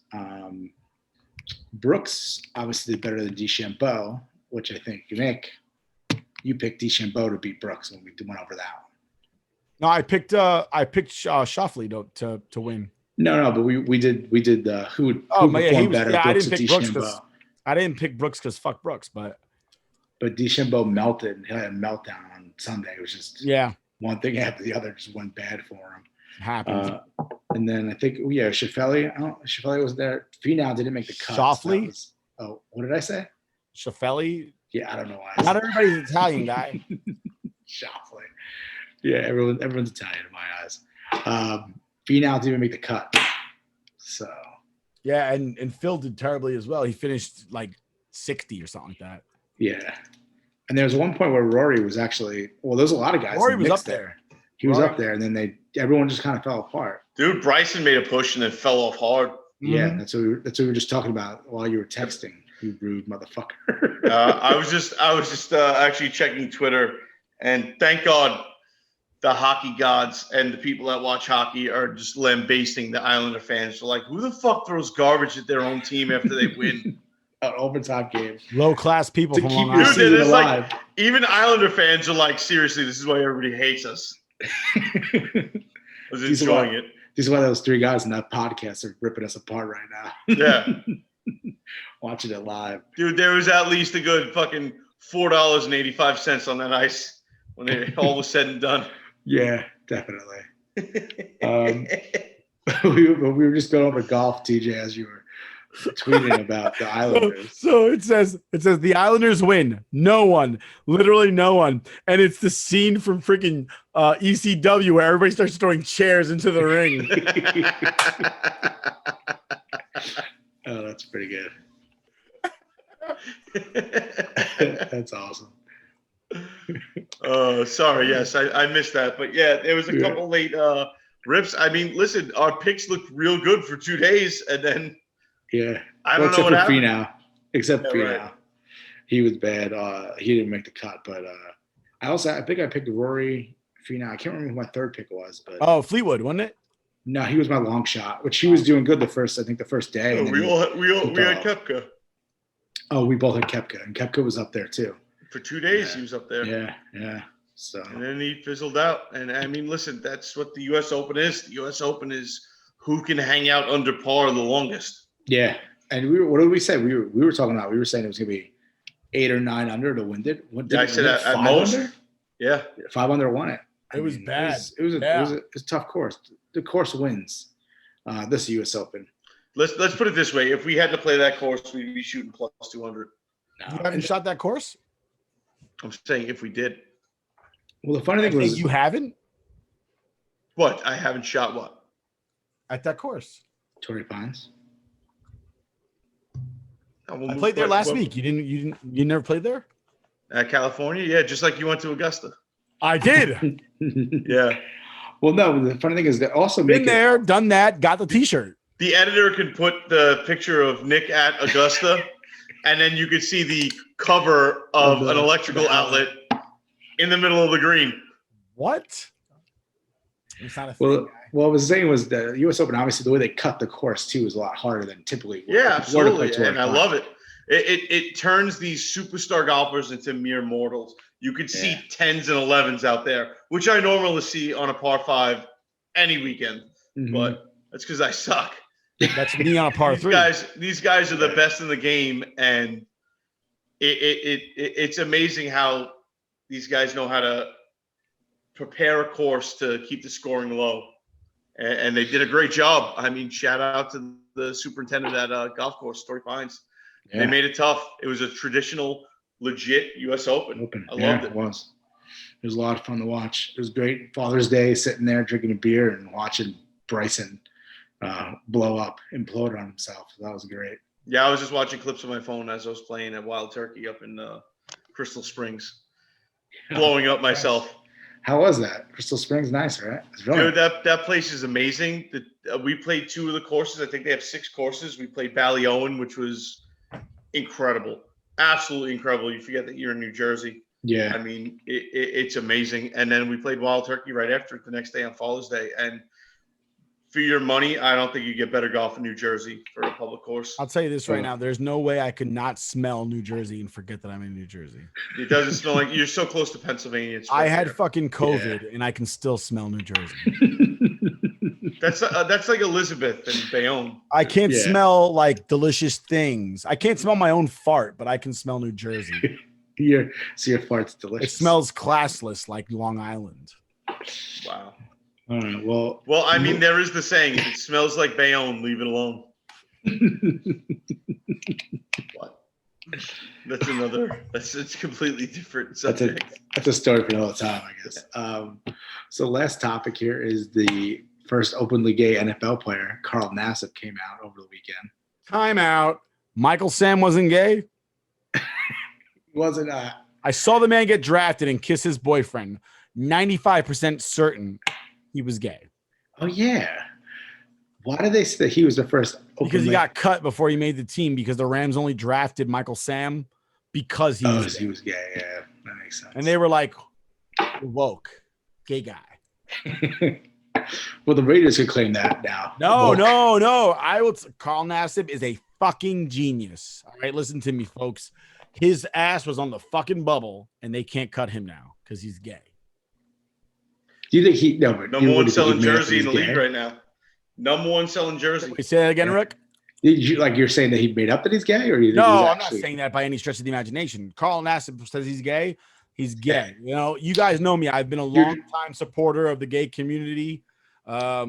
S1: Brooks obviously did better than DeChambeau, which I think Nick, you picked DeChambeau to beat Brooks when we went over that one.
S2: No, I picked Schauffele to win.
S1: No, but we did who performed better.
S2: I didn't pick Brooks because fuck Brooks, but
S1: but DeChambeau melted and he had a meltdown on Sunday. It was just one thing after the other just went bad for him.
S2: Happens.
S1: And then I think Sheffield was there. Finau didn't make the cut.
S2: Shoffley?
S1: So what did I say?
S2: Sheffield?
S1: Yeah, I don't know why.
S2: Not everybody's Italian, guy.
S1: Shoffley. Yeah, everyone's Italian in my eyes. Finau didn't even make the cut. So
S2: yeah, and Phil did terribly as well. He finished like 60 or something like that.
S1: Yeah. And there was one point where Rory was actually there's a lot of guys.
S2: Rory was up there.
S1: He was up there, and then everyone just kind of fell apart.
S3: Dude, Bryson made a push and then fell off hard.
S1: Yeah, that's what we were just talking about while you were texting. You rude motherfucker.
S3: I was just actually checking Twitter, and thank God the hockey gods and the people that watch hockey are just lambasting the Islander fans. They're like, who the fuck throws garbage at their own team after they win?
S1: An overtime game.
S2: Low class people from Long Island.
S3: Dude, it's like, even Islander fans are like, seriously, this is why everybody hates us. I was enjoying it.
S1: These are why those three guys in that podcast are ripping us apart right now.
S3: Yeah.
S1: Watching it live.
S3: Dude, there was at least a good fucking $4.85 on that ice when it all was said and done.
S1: Yeah, definitely. We were just going over golf, TJ, as you were tweeting about the Islanders.
S2: So it says the Islanders win. No one, literally no one. And it's the scene from freaking ECW where everybody starts throwing chairs into the ring.
S1: Oh, that's pretty good. That's awesome.
S3: Sorry, yes, I missed that. But yeah, there was a couple late rips. I mean, listen, our picks looked real good for 2 days, and then I don't know what happened.
S1: Except Finau.
S3: Right.
S1: He was bad. He didn't make the cut, but I think I picked Rory, Finau. I can't remember who my third pick was, but
S2: Fleetwood, wasn't it?
S1: No, he was my long shot, which he was doing good the first day.
S3: Oh, we had Koepka.
S1: Oh, we both had Koepka, and Koepka was up there too.
S3: For 2 days, he was up there.
S1: Yeah. So
S3: and then he fizzled out. And I mean, listen, that's what the U.S. Open is. The U.S. Open is who can hang out under par the longest.
S1: Yeah, and what did we say? We were talking about. We were saying it was gonna be 8 or 9 under to win it.
S3: I said at most.
S1: Under?
S3: Yeah,
S1: 5 under won it.
S2: It was bad.
S1: It was a tough course. The course wins. This U.S. Open.
S3: Let's put it this way: if we had to play that course, we'd be shooting plus 200.
S2: You haven't shot that course?
S3: I'm saying if we did.
S1: Well, the funny thing was
S2: you haven't.
S3: What? I haven't shot what?
S2: At that course.
S1: Torrey Pines.
S2: I played there last week. You never played there?
S3: At California? Yeah, just like you went to Augusta.
S2: I did.
S3: Yeah.
S1: Well, no, the funny thing is that also
S2: been there, done that, got the t-shirt.
S3: The editor can put the picture of Nick at Augusta, and then you could see the cover of an electrical outlet in the middle of the green.
S2: What? It's not a thing,
S1: well, what I was saying was the U.S. Open, obviously, the way they cut the course, too, is a lot harder than typically.
S3: Yeah, absolutely. And I love it. It turns these superstar golfers into mere mortals. You could see 10s and 11s out there, which I normally see on a par 5 any weekend. Mm-hmm. But that's because I suck.
S2: That's me on a par 3.
S3: These guys are the best in the game, and it's amazing how these guys know how to prepare a course to keep the scoring low. And they did a great job. I mean, shout out to the superintendent at golf course, Torrey Pines. Yeah. They made it tough. It was a traditional, legit U.S. Open. I loved it.
S1: It was a lot of fun to watch. It was great. Father's Day, sitting there drinking a beer and watching Bryson blow up, implode on himself. So that was great.
S3: Yeah, I was just watching clips on my phone as I was playing at Wild Turkey up in Crystal Springs, blowing up myself.
S1: How was that? Crystal Springs, nice, right?
S3: Dude, that place is amazing. We played 2 of the courses. I think they have 6 courses. We played Ballyowen, which was incredible, absolutely incredible. You forget that you're in New Jersey.
S1: Yeah,
S3: I mean, it's amazing. And then we played Wild Turkey right after it the next day on Father's Day. And for your money, I don't think you get better golf in New Jersey for a public course.
S2: I'll tell you this right now: there's no way I could not smell New Jersey and forget that I'm in New Jersey.
S3: It doesn't smell like you're so close to Pennsylvania.
S2: I had fucking COVID, and I can still smell New Jersey.
S3: That's like Elizabeth and Bayonne.
S2: I can't smell like delicious things. I can't smell my own fart, but I can smell New Jersey.
S1: your fart's delicious.
S2: It smells classless like Long Island.
S3: Wow.
S1: All right. Well,
S3: I mean, there is the saying: if it smells like Bayonne, leave it alone. What? That's a completely different subject.
S1: That's a story for another time, I guess. So last topic here is the first openly gay NFL player, Carl Nassib, came out over the weekend.
S2: Time out. Michael Sam wasn't gay?
S1: Wasn't
S2: I saw the man get drafted and kiss his boyfriend. 95% certain he was gay.
S1: Oh, yeah. Why did they say that he was the first openly?
S2: Because he got cut before he made the team because the Rams only drafted Michael Sam because he was gay.
S1: He was gay. Yeah, that makes sense.
S2: And they were like, woke, gay guy.
S1: Well, the Raiders could claim that now.
S2: No. Carl Nassib is a fucking genius. All right, listen to me, folks. His ass was on the fucking bubble, and they can't cut him now because he's gay.
S1: Do you think he? No, but
S3: number one selling jersey in the league right now. Number one selling jersey.
S2: Wait, say that again, Rick.
S1: Did you you're saying that he made up that he's gay, or you think
S2: no?
S1: he's
S2: I'm not saying that by any stretch of the imagination. Carl Nassib says he's gay. He's gay. You know, you guys know me. I've been a long time supporter of the gay community. I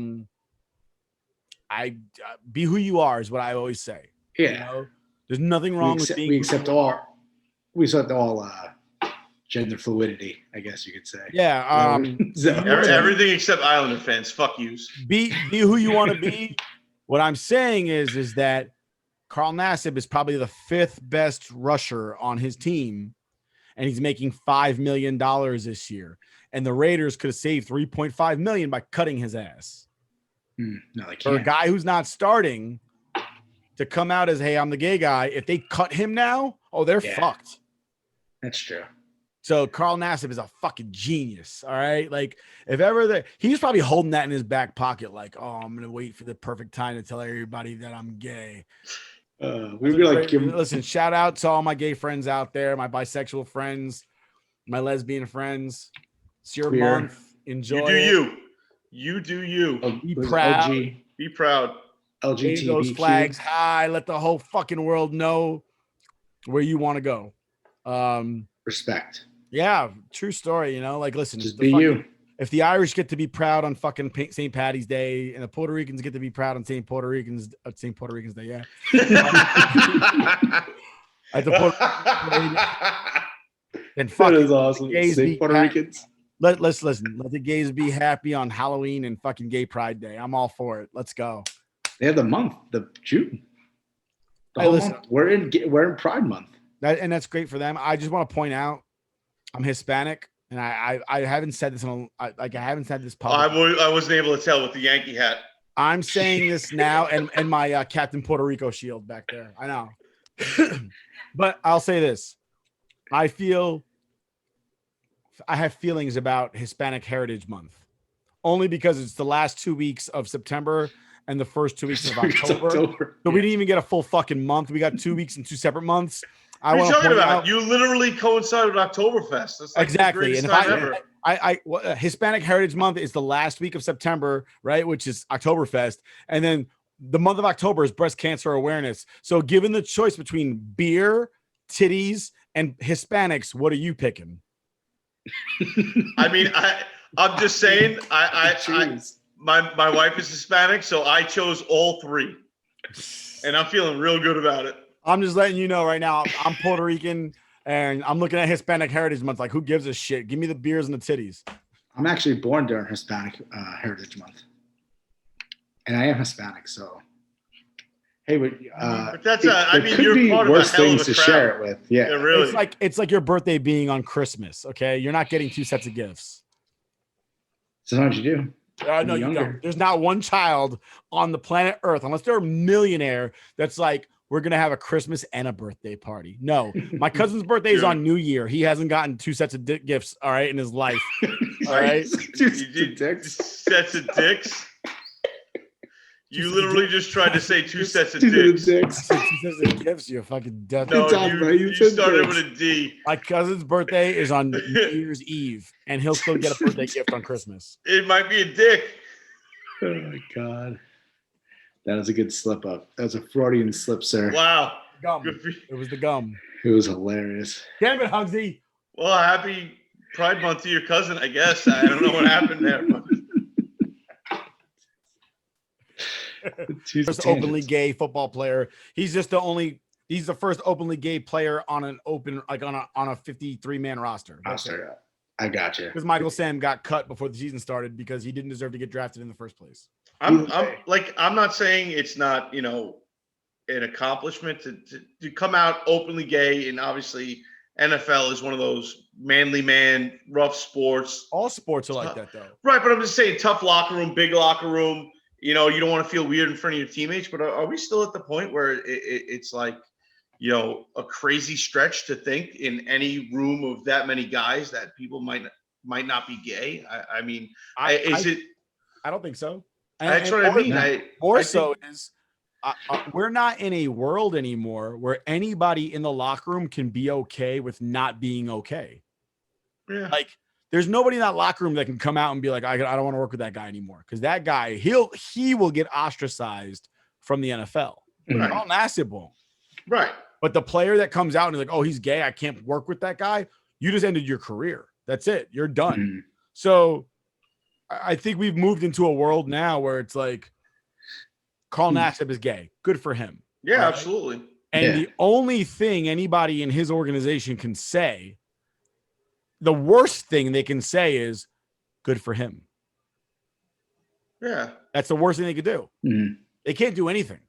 S2: be who you are is what I always say.
S1: Yeah.
S2: You know? There's nothing wrong with being.
S1: We accept all gender fluidity, I guess you could say.
S2: Yeah.
S3: Everything except Islander fans. Fuck yous.
S2: Be who you want to be. What I'm saying is that Carl Nassib is probably the 5th best rusher on his team, and he's making $5 million this year. And the Raiders could have saved $3.5 million by cutting his ass.
S1: No, they can't.
S2: For a guy who's not starting to come out as, hey, I'm the gay guy. If they cut him now, they're fucked.
S1: That's true.
S2: So Carl Nassib is a fucking genius. All right. Like if ever he's probably holding that in his back pocket. Like, I'm going to wait for the perfect time to tell everybody that I'm gay. Listen, shout out to all my gay friends out there, my bisexual friends, my lesbian friends. It's your month. Enjoy.
S3: You do you.
S2: Be proud.
S3: Be proud.
S1: LGBTQ.
S2: Those flags high. Let the whole fucking world know where you want to go.
S1: Respect.
S2: Yeah, true story. You know, like listen,
S1: just be you.
S2: If the Irish get to be proud on fucking St. Patty's Day, and the Puerto Ricans get to be proud on St. Puerto Ricans Day, yeah. At the then fuck
S1: that is awesome.
S2: St.
S1: Puerto Ricans.
S2: Let's listen. Let the gays be happy on Halloween and fucking Gay Pride Day. I'm all for it. Let's go.
S1: They have the month, the June. Month. We're in Pride Month.
S2: And that's great for them. I just want to point out, I'm Hispanic, and I haven't said this I haven't said this publicly.
S3: I wasn't able to tell with the Yankee hat.
S2: I'm saying this now, and my Captain Puerto Rico shield back there. I know, but I'll say this: I have feelings about Hispanic Heritage Month, only because it's the last 2 weeks of September and the first 2 weeks of October. So we didn't even get a full fucking month. We got 2 weeks and 2 separate months.
S3: What are you talking about? You literally coincided with Oktoberfest. That's like
S2: exactly.
S3: And
S2: if Hispanic Heritage Month is the last week of September, right? Which is Oktoberfest. And then the month of October is breast cancer awareness. So given the choice between beer, titties, and Hispanics, what are you picking?
S3: I mean, I'm just saying, my wife is Hispanic, so I chose all 3. And I'm feeling real good about it.
S2: I'm just letting you know right now, I'm Puerto Rican and I'm looking at Hispanic Heritage Month. Like, who gives a shit? Give me the beers and the titties.
S1: I'm actually born during Hispanic Heritage Month. And I am Hispanic, so. Hey,
S3: but that's you're part
S1: worse
S3: of a hell
S1: things
S3: of a
S1: to
S3: crowd.
S1: share it with. Yeah,
S3: really.
S2: It's like your birthday being on Christmas. Okay, you're not getting 2 sets of gifts.
S1: Sometimes you do.
S2: No, you don't. There's not one child on the planet Earth, unless they're a millionaire, that's like, we're going to have a Christmas and a birthday party. No, my cousin's birthday is on New Year. He hasn't gotten 2 sets of gifts, all right, in his life. All right.
S1: 2
S3: sets of dicks. You literally just tried to say 2 sets of dicks.
S2: 2 sets of gifts, you're fucking death.
S3: No, you started with a D.
S2: My cousin's birthday is on New Year's Eve, and he'll still get a birthday gift on Christmas.
S3: It might be a dick.
S1: Oh, my God. That was a good slip up. That was a Freudian slip, sir.
S3: Wow.
S2: Gum. It was the gum.
S1: It was hilarious.
S2: Damn it, Hugsy.
S3: Well, happy Pride Month to your cousin, I guess. I don't know what happened there. But...
S2: First openly gay football player. He's just the only. He's the first openly gay player on an open, like on a 53-man roster.
S1: I got you.
S2: Because Michael Sam got cut before the season started because he didn't deserve to get drafted in the first place.
S3: I'm not saying it's not, an accomplishment to come out openly gay, and obviously NFL is one of those manly man, rough sports.
S2: All sports are like that, though.
S3: Right, but I'm just saying, tough locker room, big locker room. You don't want to feel weird in front of your teammates. But are we still at the point where it's like, a crazy stretch to think in any room of that many guys that people might not be gay? I mean,
S2: I don't think so.
S3: That's what I mean.
S2: We're not in a world anymore where anybody in the locker room can be okay with not being okay.
S3: Yeah.
S2: Like, there's nobody in that locker room that can come out and be like, I don't want to work with that guy anymore. Because that guy, he will get ostracized from the NFL.
S3: Right.
S2: Carl Nassib won't.
S3: Right.
S2: But the player that comes out and is like, oh, he's gay, I can't work with that guy. You just ended your career. That's it. You're done.
S1: Mm-hmm.
S2: So I think we've moved into a world now where it's like, Carl Nassib is gay. Good for him.
S3: Yeah,
S2: right?
S3: Absolutely.
S2: And the only thing anybody in his organization can say, the worst thing they can say is good for him.
S3: Yeah.
S2: That's the worst thing they could do.
S1: Mm-hmm.
S2: They can't do anything.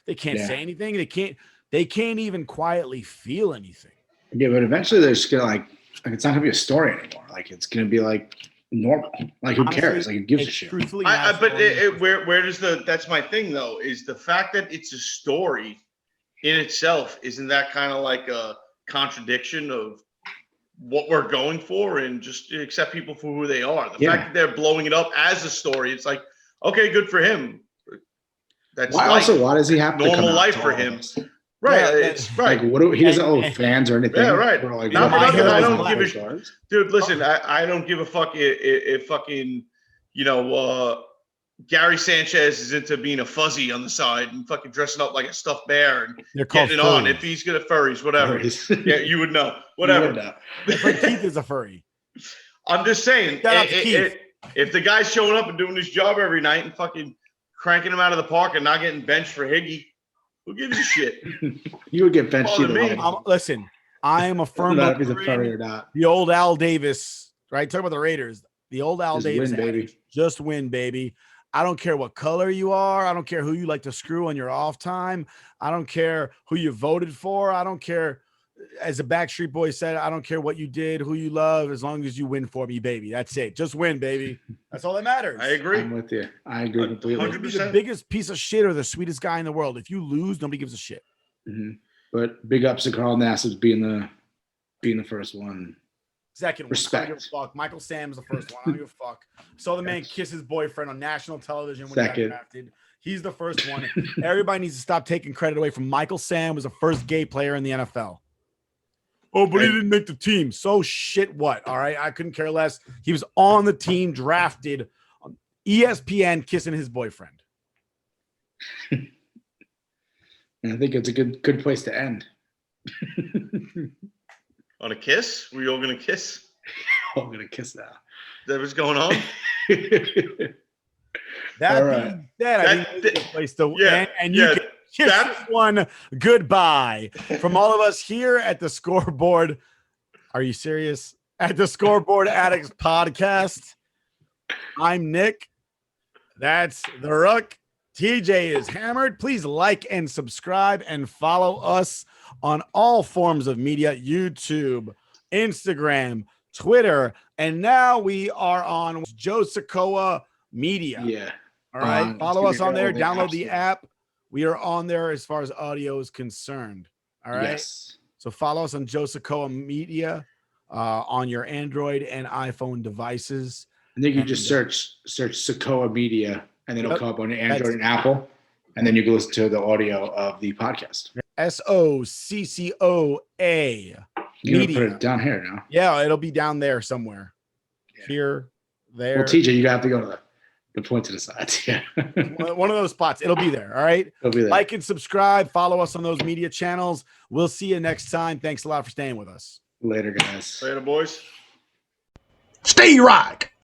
S2: They can't say anything. They can't even quietly feel anything.
S1: Yeah, but eventually they're just gonna like it's not gonna be a story anymore. Like it's gonna be like normal. Like who cares? Like who gives a shit?
S3: Where does that's my thing though, is the fact that it's a story in itself, isn't that kind of like a contradiction of what we're going for, and just accept people for who they are? The fact that they're blowing it up as a story, it's like, okay, good for him. That's
S1: why does he have
S3: normal
S1: to come
S3: life
S1: out
S3: for him? Right, it's right.
S1: Like, he doesn't owe fans or anything.
S3: Yeah, right.
S1: Like,
S3: I don't give a shit. Dude, listen, I don't give a fuck if fucking, Gary Sanchez is into being a fuzzy on the side and fucking dressing up like a stuffed bear and getting it on. If he's gonna furries, whatever. Yeah, you would know. Whatever.
S2: Keith is a furry.
S3: I'm just saying, if the guy's showing up and doing his job every night and fucking cranking him out of the park and not getting benched for Higgy, who gives a shit?
S1: You would get benched either way.
S2: Listen, I am a firm
S1: believer if he's a furry or not.
S2: The old Al Davis, right? Talk about the Raiders. The old Al Davis,
S1: win, baby.
S2: Just win, baby. I don't care what color you are. I don't care who you like to screw on your off time. I don't care who you voted for. I don't care, as a Backstreet Boy said, I don't care what you did, who you love, as long as you win for me, baby. That's it. Just win, baby. That's all that matters.
S3: I agree.
S1: I'm with you. I agree completely.
S3: 100%.
S2: You're the biggest piece of shit or the sweetest guy in the world. If you lose, nobody gives a shit.
S1: Mm-hmm. But big ups to Carl Nassib being the first one.
S2: Second one.
S1: Respect.
S2: I don't give a fuck. Michael Sam's the first one. I don't give a fuck. Saw the man kiss his boyfriend on national television when he got drafted. He's the first one. Everybody needs to stop taking credit away from Michael Sam was the first gay player in the NFL. Oh, but he didn't make the team. So shit what? All right. I couldn't care less. He was on the team, drafted on ESPN, kissing his boyfriend.
S1: And I think it's a good place to end.
S3: On a kiss? Were you all going to kiss?
S1: I'm going to kiss now.
S3: Is that what's going on?
S2: That being said, I think it's a good place to end. And you can kiss this one goodbye. From all of us here at the Scoreboard. Are you serious? At the Scoreboard Addicts podcast. I'm Nick. That's the Rook. TJ is hammered. Please like and subscribe and follow us on all forms of media, YouTube, Instagram, Twitter, and now we are on Joe Sokoa Media.
S1: Yeah.
S2: All right. Follow us on there. Download the app. We are on there as far as audio is concerned. All right.
S1: Yes.
S2: So follow us on Joe Sokoa Media on your Android and iPhone devices.
S1: And then you just search Sokoa Media, and then it'll come up on Android and Apple, and then you can listen to the audio of the podcast.
S2: SOCCOA
S1: You're
S2: Media.
S1: gonna put it down here now.
S2: Yeah, it'll be down there somewhere.
S1: Yeah.
S2: Here, there.
S1: Well, TJ, you have to go to The point to the sides. Yeah.
S2: One of those spots. It'll be there. All right.
S1: It'll be there.
S2: Like and subscribe. Follow us on those media channels. We'll see you next time. Thanks a lot for staying with us.
S1: Later, guys.
S3: Later, boys.
S2: Stay rock.